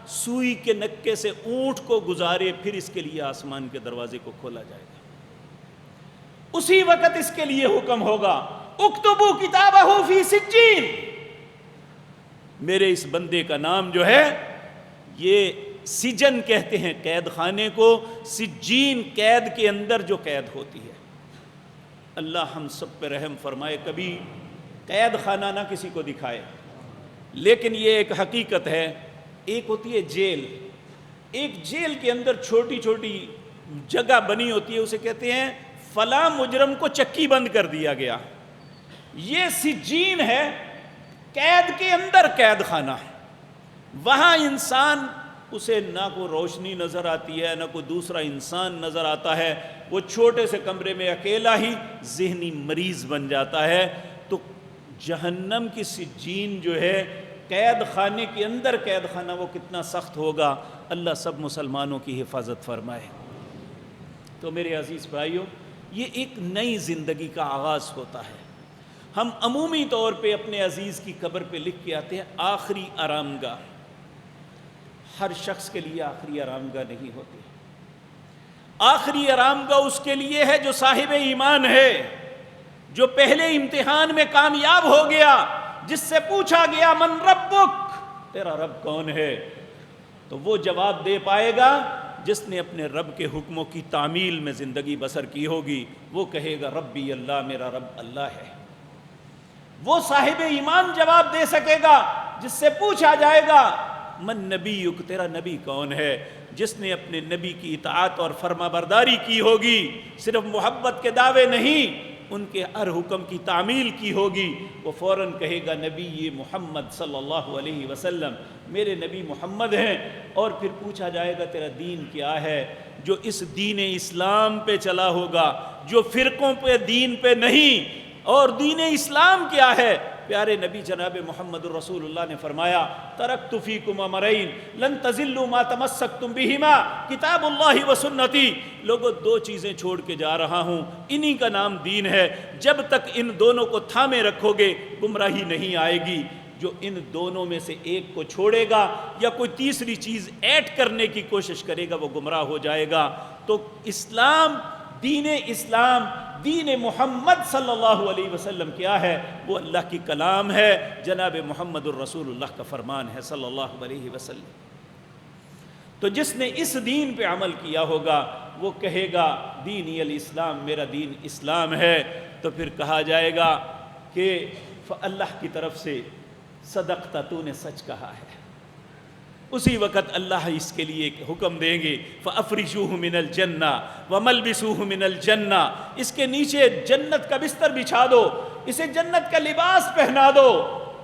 سوئی کے نکے سے اونٹ کو گزارے پھر اس کے لیے آسمان کے دروازے کو کھولا جائے گا۔ اسی وقت اس کے لیے حکم ہوگا اکتبوا کتابہ فی سجین، میرے اس بندے کا نام جو ہے، یہ سجن کہتے ہیں قید خانے کو، سجین قید کے اندر جو قید ہوتی ہے۔ اللہ ہم سب پہ رحم فرمائے، کبھی قید خانہ نہ کسی کو دکھائے، لیکن یہ ایک حقیقت ہے۔ ایک ہوتی ہے جیل، ایک جیل کے اندر چھوٹی چھوٹی جگہ بنی ہوتی ہے، اسے کہتے ہیں فلاں مجرم کو چکی بند کر دیا گیا۔ یہ سجین ہے، قید کے اندر قید خانہ، وہاں انسان اسے نہ کوئی روشنی نظر آتی ہے، نہ کوئی دوسرا انسان نظر آتا ہے، وہ چھوٹے سے کمرے میں اکیلا ہی ذہنی مریض بن جاتا ہے۔ تو جہنم کی سجین جو ہے، قید خانے کے اندر قید خانہ، وہ کتنا سخت ہوگا، اللہ سب مسلمانوں کی حفاظت فرمائے۔ تو میرے عزیز بھائیوں، یہ ایک نئی زندگی کا آغاز ہوتا ہے۔ ہم عمومی طور پہ اپنے عزیز کی قبر پہ لکھ کے آتے ہیں آخری آرام گاہ۔ ہر شخص کے لیے آخری آرام گاہ نہیں ہوتی۔ آخری آرام گاہ اس کے لیے ہے جو صاحب ایمان ہے، جو پہلے امتحان میں کامیاب ہو گیا، جس سے پوچھا گیا من ربک، تیرا رب کون ہے، تو وہ جواب دے پائے گا جس نے اپنے رب کے حکموں کی تعمیل میں زندگی بسر کی ہوگی۔ وہ کہے گا ربی اللہ، میرا رب اللہ ہے۔ وہ صاحب ایمان جواب دے سکے گا جس سے پوچھا جائے گا من نبیک، تیرا نبی کون ہے، جس نے اپنے نبی کی اطاعت اور فرما برداری کی ہوگی، صرف محبت کے دعوے نہیں، ان کے ہر حکم کی تعمیل کی ہوگی۔ وہ فوراً کہے گا نبی محمد صلی اللہ علیہ وسلم، میرے نبی محمد ہیں۔ اور پھر پوچھا جائے گا تیرا دین کیا ہے، جو اس دین اسلام پہ چلا ہوگا، جو فرقوں پہ دین پہ نہیں۔ اور دین اسلام کیا ہے؟ پیارے نبی جناب محمد الرسول اللہ نے فرمایا ترکت فیکم امرین لن تضلوا ما تمسکتم بہما کتاب اللہ و سنتی، لوگوں دو چیزیں چھوڑ کے جا رہا ہوں، انہی کا نام دین ہے، جب تک ان دونوں کو تھامے رکھو گے گمراہی نہیں آئے گی۔ جو ان دونوں میں سے ایک کو چھوڑے گا یا کوئی تیسری چیز ایڈ کرنے کی کوشش کرے گا وہ گمراہ ہو جائے گا۔ تو اسلام، دین اسلام، دین محمد صلی اللہ علیہ وسلم کیا ہے؟ وہ اللہ کی کلام ہے، جناب محمد الرسول اللہ کا فرمان ہے صلی اللہ علیہ وسلم۔ تو جس نے اس دین پہ عمل کیا ہوگا وہ کہے گا دینی الاسلام، میرا دین اسلام ہے۔ تو پھر کہا جائے گا کہ اللہ کی طرف سے صدقت، تو نے سچ کہا ہے۔ اسی وقت اللہ اس کے لیے ایک حکم دیں گے فَأَفْرِشُوهُ مِنَ الْجَنَّةِ وَمَلْبِسُوهُ مِنَ الْجَنَّةِ، اس کے نیچے جنت کا بستر بچھا دو، اسے جنت کا لباس پہنا دو،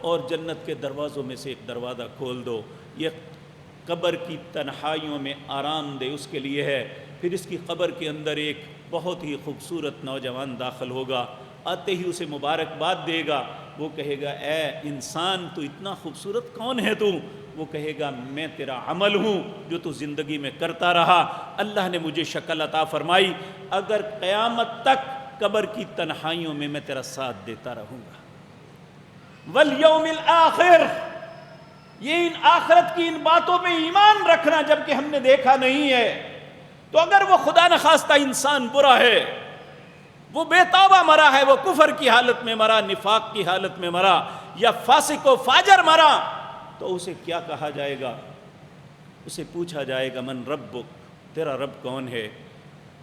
اور جنت کے دروازوں میں سے ایک دروازہ کھول دو۔ یہ قبر کی تنہائیوں میں آرام دہ اس کے لیے ہے۔ پھر اس کی قبر کے اندر ایک بہت ہی خوبصورت نوجوان داخل ہوگا، آتے ہی اسے مبارکباد دے گا۔ وہ کہے گا اے انسان، تو اتنا خوبصورت کون ہے تو؟ وہ کہے گا میں تیرا عمل ہوں جو تو زندگی میں کرتا رہا، اللہ نے مجھے شکل عطا فرمائی، اگر قیامت تک قبر کی تنہائیوں میں میں تیرا ساتھ دیتا رہوں گا۔ والیوم الآخر، یہ ان آخرت کی ان باتوں پہ ایمان رکھنا جبکہ ہم نے دیکھا نہیں ہے۔ تو اگر وہ خدا نخواستہ انسان برا ہے، وہ بے توبہ مرا ہے، وہ کفر کی حالت میں مرا، نفاق کی حالت میں مرا، یا فاسق و فاجر مرا، تو اسے کیا کہا جائے گا؟ اسے پوچھا جائے گا من ربک، تیرا رب کون ہے؟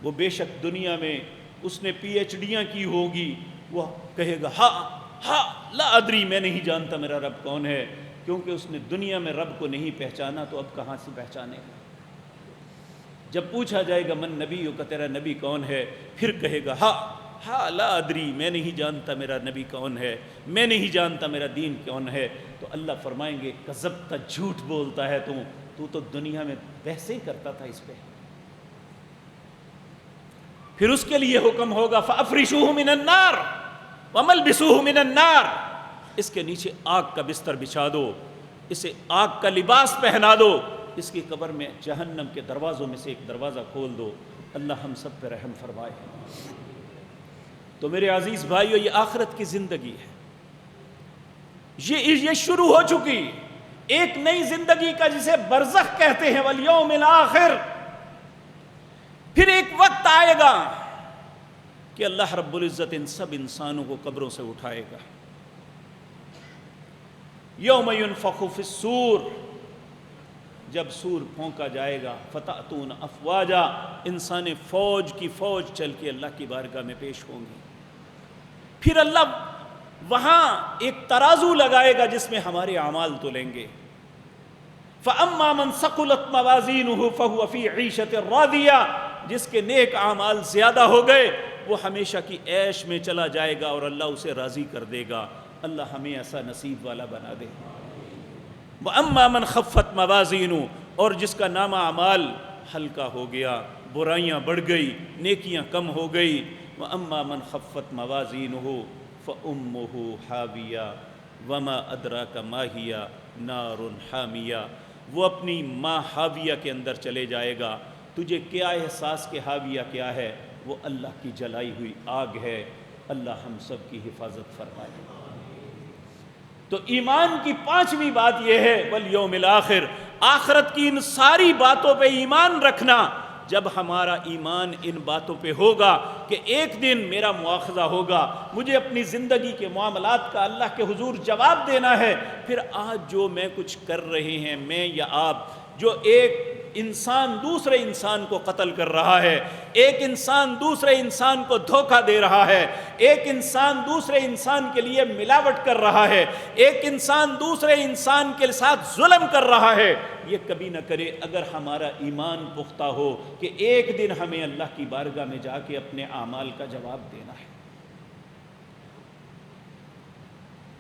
وہ بے شک دنیا میں اس نے پی ایچ ڈیاں کی ہوگی، وہ کہے گا ہاں لا ادری، میں نہیں جانتا میرا رب کون ہے، کیونکہ اس نے دنیا میں رب کو نہیں پہچانا، تو اب کہاں سے پہچانے گا؟ جب پوچھا جائے گا من نبی کا، تیرا نبی کون ہے، پھر کہے گا ہاں لا ادری، میں نہیں جانتا میرا نبی کون ہے، میں نہیں جانتا میرا دین کون ہے. تو اللہ فرمائیں گے کذبتا، جھوٹ بولتا ہے تو دنیا میں بحثیں کرتا تھا اس پہ. پھر اس کے لیے حکم ہوگا فَأَفْرِشُوهُ مِنَ النَّارِ وَمَلْبِسُوهُ مِنَ النَّارِ، اس کے نیچے آگ کا بستر بچھا دو، اسے آگ کا لباس پہنا دو، اس کی قبر میں جہنم کے دروازوں میں سے ایک دروازہ کھول دو. اللہ ہم سب پہ رحم فرمائے. تو میرے عزیز بھائیو، یہ آخرت کی زندگی ہے، یہ شروع ہو چکی ایک نئی زندگی کا جسے برزخ کہتے ہیں، والیوم الآخر. پھر ایک وقت آئے گا کہ اللہ رب العزت ان سب انسانوں کو قبروں سے اٹھائے گا. یوم ینفخ فی الصور، جب سور پھونکا جائے گا، فتأتون افواجا، انسان فوج کی فوج چل کے اللہ کی بارگاہ میں پیش ہوں گے. پھر اللہ وہاں ایک ترازو لگائے گا جس میں ہمارے اعمال تولیں گے. فَأَمَّا مَنْ ثَقُلَتْ مَوَازِينُهُ فَهُوَ فِي عِيشَةٍ رَاضِيَةٍ، جس کے نیک اعمال زیادہ ہو گئے وہ ہمیشہ کی عیش میں چلا جائے گا اور اللہ اسے راضی کر دے گا. اللہ ہمیں ایسا نصیب والا بنا دے. وَأَمَّا مَنْ خَفَّتْ مَوَازِينُهُ، اور جس کا نامہ اعمال ہلکا ہو گیا، برائیاں بڑھ گئی، نیکیاں کم ہو گئی. وَأَمَّا مَنْ خَفَّتْ مَوَازِينُهُ فَأُمُّهُ حَاوِيَةٌ وَمَا أَدْرَاكَ مَا هِيَ نَارٌ حَامِيَةٌ، وہ اپنی ماں حاویہ کے اندر چلے جائے گا. تجھے کیا احساس کہ حاویہ کیا ہے؟ وہ اللہ کی جلائی ہوئی آگ ہے. اللہ ہم سب کی حفاظت فرمائے. تو ایمان کی پانچویں بات یہ ہے والیوم الآخر، آخرت کی ان ساری باتوں پہ ایمان رکھنا. جب ہمارا ایمان ان باتوں پہ ہوگا کہ ایک دن میرا مواخذہ ہوگا، مجھے اپنی زندگی کے معاملات کا اللہ کے حضور جواب دینا ہے. پھر آج جو میں کچھ کر رہے ہیں، میں یا آپ، جو ایک انسان دوسرے انسان کو قتل کر رہا ہے، ایک انسان دوسرے انسان کو دھوکہ دے رہا ہے، ایک انسان دوسرے انسان کے لیے ملاوٹ کر رہا ہے، ایک انسان دوسرے انسان کے ساتھ ظلم کر رہا ہے، یہ کبھی نہ کرے اگر ہمارا ایمان پختہ ہو کہ ایک دن ہمیں اللہ کی بارگاہ میں جا کے اپنے اعمال کا جواب دینا ہے.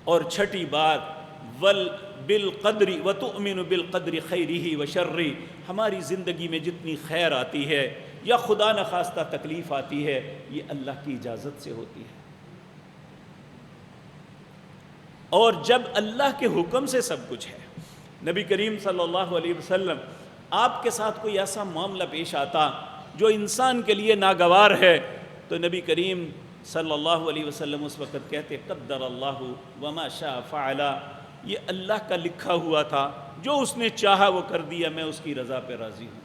اور چھٹی بات بالقدر وتؤمن بالقدر خیرہ وشرہ، ہماری زندگی میں جتنی خیر آتی ہے یا خدا نخواستہ تکلیف آتی ہے، یہ اللہ کی اجازت سے ہوتی ہے. اور جب اللہ کے حکم سے سب کچھ ہے. نبی کریم صلی اللہ علیہ وسلم، آپ کے ساتھ کوئی ایسا معاملہ پیش آتا جو انسان کے لیے ناگوار ہے، تو نبی کریم صلی اللہ علیہ وسلم اس وقت کہتے قدر اللہ وما شاء فعل، یہ اللہ کا لکھا ہوا تھا، جو اس نے چاہا وہ کر دیا، میں اس کی رضا پہ راضی ہوں.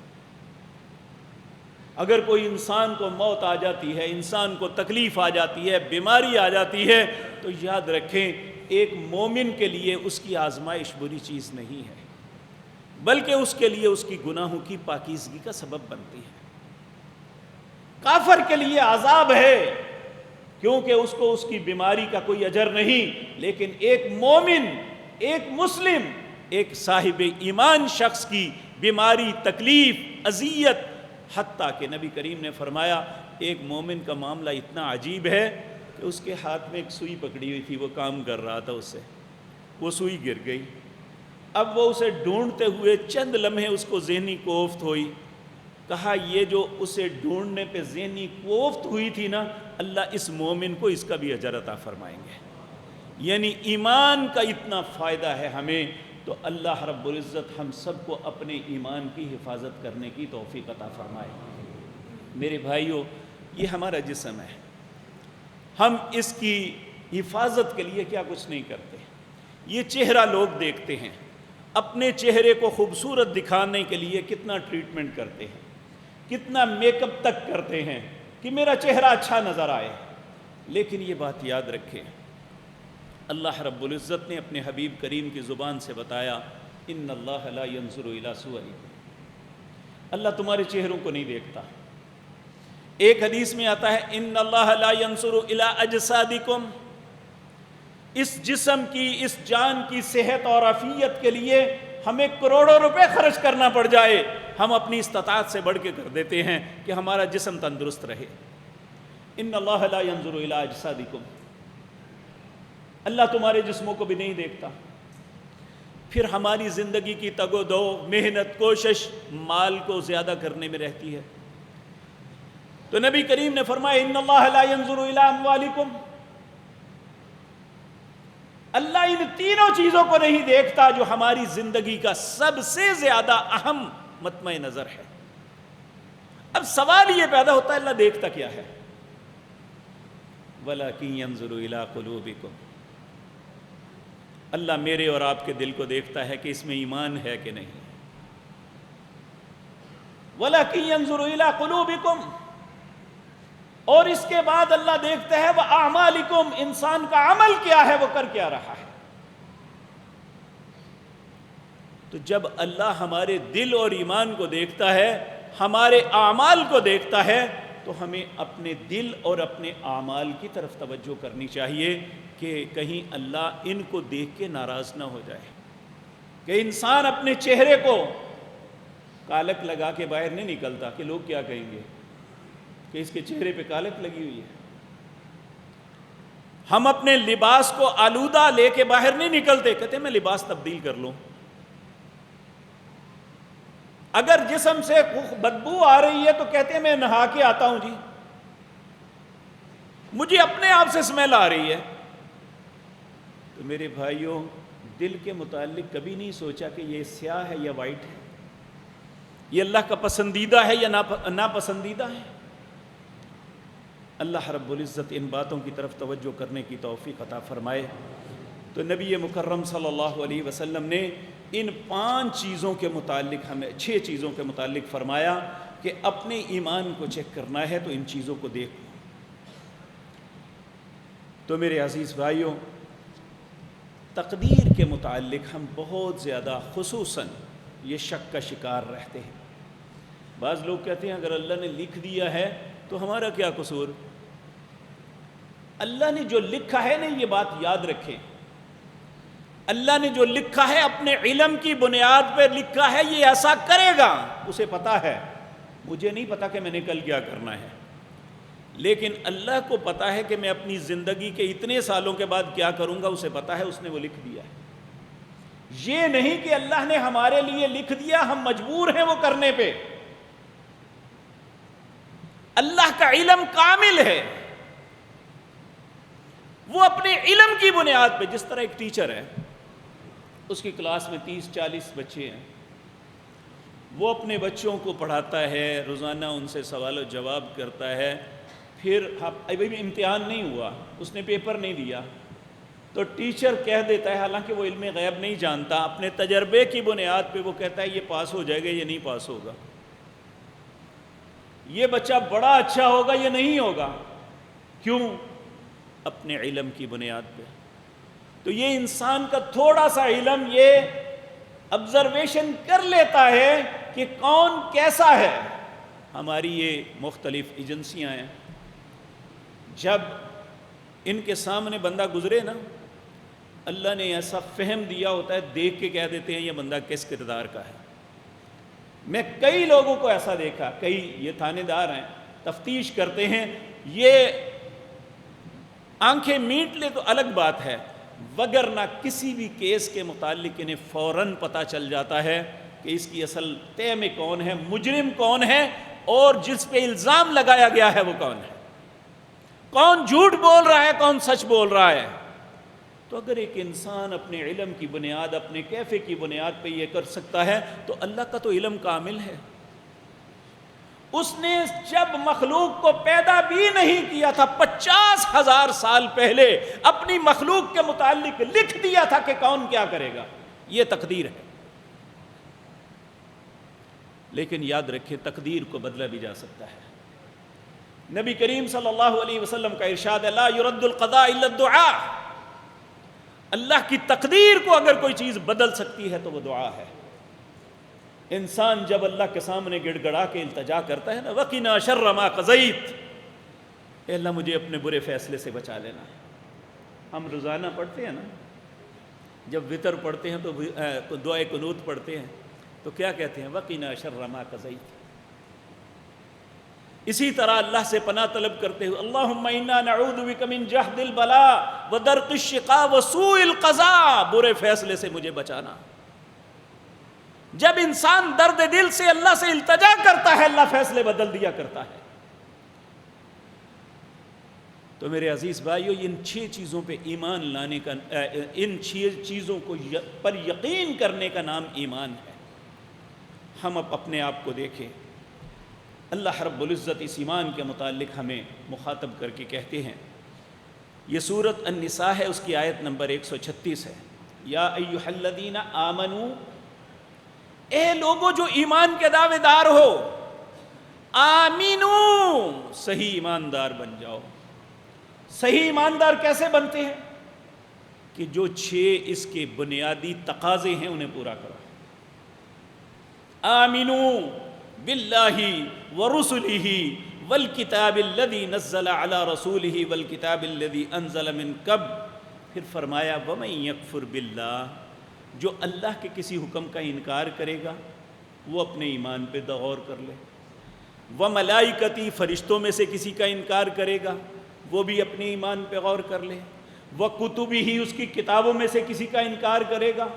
اگر کوئی انسان کو موت آ جاتی ہے، انسان کو تکلیف آ جاتی ہے، بیماری آ جاتی ہے، تو یاد رکھیں ایک مومن کے لیے اس کی آزمائش بری چیز نہیں ہے، بلکہ اس کے لیے اس کی گناہوں کی پاکیزگی کا سبب بنتی ہے. کافر کے لیے عذاب ہے کیونکہ اس کو اس کی بیماری کا کوئی اجر نہیں، لیکن ایک مومن، ایک مسلم، ایک صاحب ایمان شخص کی بیماری، تکلیف، اذیت، حتیٰ کہ نبی کریم نے فرمایا ایک مومن کا معاملہ اتنا عجیب ہے کہ اس کے ہاتھ میں ایک سوئی پکڑی ہوئی تھی، وہ کام کر رہا تھا، اس سے وہ سوئی گر گئی. اب وہ اسے ڈھونڈتے ہوئے چند لمحے اس کو ذہنی کوفت ہوئی. کہا یہ جو اسے ڈھونڈنے پہ ذہنی کوفت ہوئی تھی نا، اللہ اس مومن کو اس کا بھی اجر عطا فرمائیں گے. یعنی ایمان کا اتنا فائدہ ہے ہمیں، تو اللہ رب العزت ہم سب کو اپنے ایمان کی حفاظت کرنے کی توفیق عطا فرمائے. میرے بھائیو، یہ ہمارا جسم ہے، ہم اس کی حفاظت کے لیے کیا کچھ نہیں کرتے. یہ چہرہ لوگ دیکھتے ہیں، اپنے چہرے کو خوبصورت دکھانے کے لیے کتنا ٹریٹمنٹ کرتے ہیں، کتنا میک اپ تک کرتے ہیں کہ میرا چہرہ اچھا نظر آئے. لیکن یہ بات یاد رکھیں، اللہ رب العزت نے اپنے حبیب کریم کی زبان سے بتایا ان اللہ لا ينظر الى صورکم، اللہ تمہارے چہروں کو نہیں دیکھتا. ایک حدیث میں آتا ہے ان اللہ لا ينظر الى اجسادکم، اس جسم کی، اس جان کی صحت اور عافیت کے لیے ہمیں کروڑوں روپے خرچ کرنا پڑ جائے، ہم اپنی استطاعت سے بڑھ کے کر دیتے ہیں کہ ہمارا جسم تندرست رہے۔ ان اللہ لا ينظر الى اجسادکم، اللہ تمہارے جسموں کو بھی نہیں دیکھتا۔ پھر ہماری زندگی کی تگ و دو، محنت، کوشش مال کو زیادہ کرنے میں رہتی ہے۔ تو نبی کریم نے فرمایا ان اللہ لا ينظر الى اموالکم، اللہ ان تینوں چیزوں کو نہیں دیکھتا جو ہماری زندگی کا سب سے زیادہ اہم مطمع نظر ہے۔ اب سوال یہ پیدا ہوتا ہے اللہ دیکھتا کیا ہے؟ وَلَكِنْ يَنْظُرُ إِلَىٰ قُلُوبِكُمْ، اللہ میرے اور آپ کے دل کو دیکھتا ہے کہ اس میں ایمان ہے کہ نہیں۔ وَلَكِنْ يَنْظُرُ إِلَىٰ قُلُوبِكُمْ، اور اس کے بعد اللہ دیکھتا ہے وَأَعْمَالِكُمْ، انسان کا عمل کیا ہے، وہ کر کیا رہا ہے۔ تو جب اللہ ہمارے دل اور ایمان کو دیکھتا ہے، ہمارے اعمال کو دیکھتا ہے، تو ہمیں اپنے دل اور اپنے اعمال کی طرف توجہ کرنی چاہیے کہ کہیں اللہ ان کو دیکھ کے ناراض نہ ہو جائے۔ کہ انسان اپنے چہرے کو کالک لگا کے باہر نہیں نکلتا کہ لوگ کیا کہیں گے کہ اس کے چہرے پہ کالک لگی ہوئی ہے۔ ہم اپنے لباس کو آلودہ لے کے باہر نہیں نکلتے، کہتے میں لباس تبدیل کر لوں۔ اگر جسم سے بدبو آ رہی ہے تو کہتے ہیں میں نہا کے آتا ہوں جی، مجھے اپنے آپ سے اسمیل آ رہی ہے۔ تو میرے بھائیوں، دل کے متعلق کبھی نہیں سوچا کہ یہ سیاہ ہے یا وائٹ ہے، یہ اللہ کا پسندیدہ ہے یا ناپسندیدہ ہے۔ اللہ رب العزت ان باتوں کی طرف توجہ کرنے کی توفیق عطا فرمائے۔ تو نبی مکرم صلی اللہ علیہ وسلم نے ان 5 چیزوں کے متعلق ہمیں 6 چیزوں کے متعلق فرمایا کہ اپنے ایمان کو چیک کرنا ہے تو ان چیزوں کو دیکھو۔ تو میرے عزیز بھائیوں، تقدیر کے متعلق ہم بہت زیادہ خصوصاً یہ شک کا شکار رہتے ہیں۔ بعض لوگ کہتے ہیں اگر اللہ نے لکھ دیا ہے تو ہمارا کیا قصور؟ اللہ نے جو لکھا ہے نا، یہ بات یاد رکھیں، اللہ نے جو لکھا ہے اپنے علم کی بنیاد پہ لکھا ہے، یہ ایسا کرے گا، اسے پتا ہے۔ مجھے نہیں پتا کہ میں نے کل کیا کرنا ہے، لیکن اللہ کو پتا ہے کہ میں اپنی زندگی کے اتنے سالوں کے بعد کیا کروں گا، اسے پتا ہے، اس نے وہ لکھ دیا ہے۔ یہ نہیں کہ اللہ نے ہمارے لیے لکھ دیا، ہم مجبور ہیں وہ کرنے پہ۔ اللہ کا علم کامل ہے، وہ اپنے علم کی بنیاد پہ، جس طرح ایک ٹیچر ہے، اس کی کلاس میں 30-40 بچے ہیں، وہ اپنے بچوں کو پڑھاتا ہے، روزانہ ان سے سوال و جواب کرتا ہے، پھر ابھی بھی امتحان نہیں ہوا، اس نے پیپر نہیں دیا، تو ٹیچر کہہ دیتا ہے، حالانکہ وہ علم غیب نہیں جانتا، اپنے تجربے کی بنیاد پہ وہ کہتا ہے یہ پاس ہو جائے گا، یہ نہیں پاس ہوگا، یہ بچہ بڑا اچھا ہوگا، یہ نہیں ہوگا۔ کیوں؟ اپنے علم کی بنیاد پہ۔ تو یہ انسان کا تھوڑا سا علم یہ آبزرویشن کر لیتا ہے کہ کون کیسا ہے۔ ہماری یہ مختلف ایجنسیاں ہیں، جب ان کے سامنے بندہ گزرے نا، اللہ نے ایسا فہم دیا ہوتا ہے، دیکھ کے کہہ دیتے ہیں یہ بندہ کس کردار کا ہے۔ میں کئی لوگوں کو ایسا دیکھا، کئی یہ تھانے دار ہیں، تفتیش کرتے ہیں، یہ آنکھیں میٹ لے تو الگ بات ہے، وگرنہ کسی بھی کیس کے متعلق انہیں فوراً پتہ چل جاتا ہے کہ اس کی اصل طے میں کون ہے، مجرم کون ہے، اور جس پہ الزام لگایا گیا ہے وہ کون ہے، کون جھوٹ بول رہا ہے، کون سچ بول رہا ہے۔ تو اگر ایک انسان اپنے علم کی بنیاد، اپنے کیفے کی بنیاد پہ یہ کر سکتا ہے تو اللہ کا تو علم کامل ہے۔ اس نے جب مخلوق کو پیدا بھی نہیں کیا تھا، 50,000 سال پہلے اپنی مخلوق کے متعلق لکھ دیا تھا کہ کون کیا کرے گا۔ یہ تقدیر ہے، لیکن یاد رکھیں تقدیر کو بدلا بھی جا سکتا ہے۔ نبی کریم صلی اللہ علیہ وسلم کا ارشاد ہے لا يرد القضاء الا الدعاء، اللہ کی تقدیر کو اگر کوئی چیز بدل سکتی ہے تو وہ دعا ہے۔ انسان جب اللہ کے سامنے گڑ گڑا کے التجا کرتا ہے نا، وَقِنَا شَرَّ مَا قَضَيْتَ، اے اللہ مجھے اپنے برے فیصلے سے بچا لینا۔ ہم روزانہ پڑھتے ہیں نا، جب وتر پڑھتے ہیں تو دعائے قنوت پڑھتے ہیں، تو کیا کہتے ہیں؟ وقنا شر ما قضیت. اسی طرح اللہ سے پناہ طلب کرتے ہوئے اللہم انا نعوذ بک من جہد البلاء ودرک الشقاء وسوء القضاء، برے فیصلے سے مجھے بچانا. جب انسان درد دل سے اللہ سے التجا کرتا ہے اللہ فیصلے بدل دیا کرتا ہے. تو میرے عزیز بھائیو، ان 6 چیزوں پہ ایمان لانے کا، ان 6 چیزوں کو پر یقین کرنے کا نام ایمان ہے. ہم اب اپنے آپ کو دیکھیں. اللہ رب العزت اس ایمان کے متعلق ہمیں مخاطب کر کے کہتے ہیں، یہ سورۃ النساء ہے، اس کی آیت نمبر 136 ہے. یا ایھا الذین آمنو، اے لوگو جو ایمان کے دعوے دار ہو، آمینو، صحیح ایماندار بن جاؤ. صحیح ایماندار کیسے بنتے ہیں؟ کہ جو 6 اس کے بنیادی تقاضے ہیں انہیں پورا کرو. آمینو باللہ ورسلہ والکتاب الذی نزل علی رسولہ والکتاب الذی انزل من قبل. پھر فرمایا ومن یکفر باللہ، جو اللہ کے کسی حکم کا انکار کرے گا وہ اپنے ایمان پہ دغور کر لے. وملائکتی، فرشتوں میں سے کسی کا انکار کرے گا وہ بھی اپنے ایمان پہ غور کر لے. وکتبہ، اس کی کتابوں میں سے کسی کا انکار کرے گا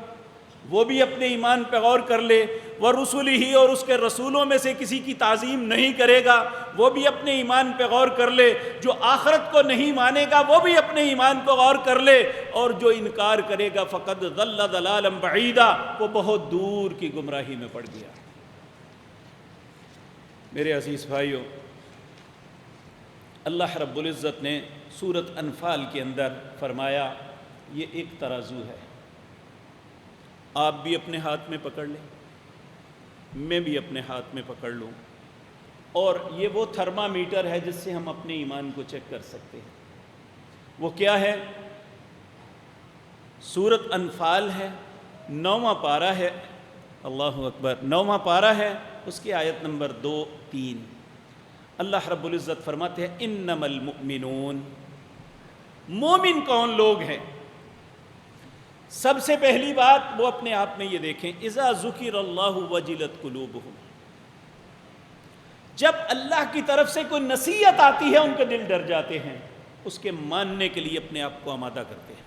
وہ بھی اپنے ایمان پہ غور کر لے. ورسلہ، اور اس کے رسولوں میں سے کسی کی تعظیم نہیں کرے گا وہ بھی اپنے ایمان پہ غور کر لے. جو آخرت کو نہیں مانے گا وہ بھی اپنے ایمان پہ غور کر لے. اور جو انکار کرے گا فقد ضل ضلالا بعیدا، وہ بہت دور کی گمراہی میں پڑ گیا. میرے عزیز بھائیو، اللہ رب العزت نے سورۃ انفال کے اندر فرمایا یہ ایک ترازو ہے، آپ بھی اپنے ہاتھ میں پکڑ لیں، میں بھی اپنے ہاتھ میں پکڑ لوں، اور یہ وہ تھرمامیٹر ہے جس سے ہم اپنے ایمان کو چیک کر سکتے ہیں. وہ کیا ہے؟ سورۃ انفال ہے، 9واں پارہ ہے. اللہ اکبر، 9واں پارہ ہے، اس کی آیت نمبر 2-3. اللہ رب العزت فرماتے ہیں انما المؤمنون، مومن کون لوگ ہیں؟ سب سے پہلی بات وہ اپنے آپ میں یہ دیکھیں، اذا ذکر اللہ وجلت قلوبہم، جب اللہ کی طرف سے کوئی نصیحت آتی ہے ان کے دل ڈر جاتے ہیں، اس کے ماننے کے لیے اپنے آپ کو آمادہ کرتے ہیں.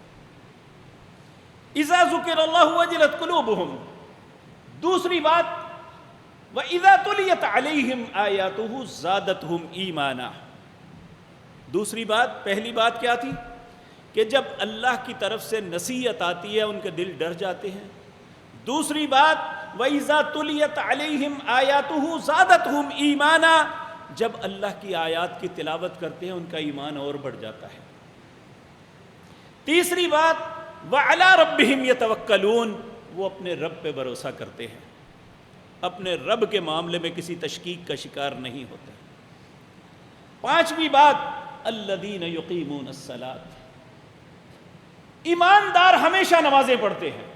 اذا ذکر اللہ وجلت قلوبہم. دوسری بات وَإِذَا تُلِيَتْ عَلَيْهِمْ آيَاتُهُ زَادَتْهُمْ ایمانا. دوسری بات، پہلی بات کیا تھی؟ کہ جب اللہ کی طرف سے نصیحت آتی ہے ان کے دل ڈر جاتے ہیں. دوسری بات وَإِذَا تُلِيَتْ عَلَيْهِمْ آيَاتُهُ زَادَتْهُمْ ایمانا، جب اللہ کی آیات کی تلاوت کرتے ہیں ان کا ایمان اور بڑھ جاتا ہے. تیسری بات وَعَلَىٰ رَبِّهِمْ يَتَوَكَّلُونَ، وہ اپنے رب پہ بھروسہ کرتے ہیں، اپنے رب کے معاملے میں کسی تشکیک کا شکار نہیں ہوتے. پانچویں بات الذین یقیمون الصلاۃ، ایماندار ہمیشہ نمازیں پڑھتے ہیں،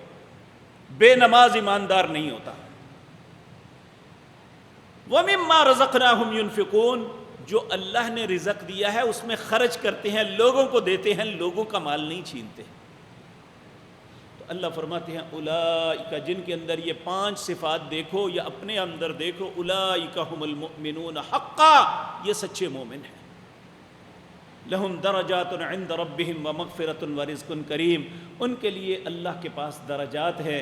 بے نماز ایماندار نہیں ہوتا. وَمِمَّا رَزَقْنَاهُمْ يُنْفِقُونَ، جو اللہ نے رزق دیا ہے اس میں خرچ کرتے ہیں، لوگوں کو دیتے ہیں، لوگوں کا مال نہیں چھینتے. اللہ فرماتے ہیں اولئک، جن کے اندر یہ 5 صفات دیکھو یا اپنے اندر دیکھو، اولئک هم المؤمنون حقا، یہ سچے مومن ہیں. لہم درجات عند ربہم ومغفرۃ ورزق کریم، ان کے لیے اللہ کے پاس درجات ہے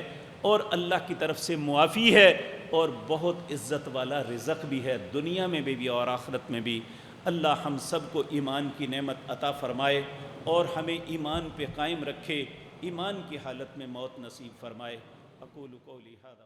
اور اللہ کی طرف سے معافی ہے اور بہت عزت والا رزق بھی ہے، دنیا میں بھی اور آخرت میں بھی. اللہ ہم سب کو ایمان کی نعمت عطا فرمائے اور ہمیں ایمان پہ قائم رکھے، ایمان کی حالت میں موت نصیب فرمائے. اقول قولی ھذا.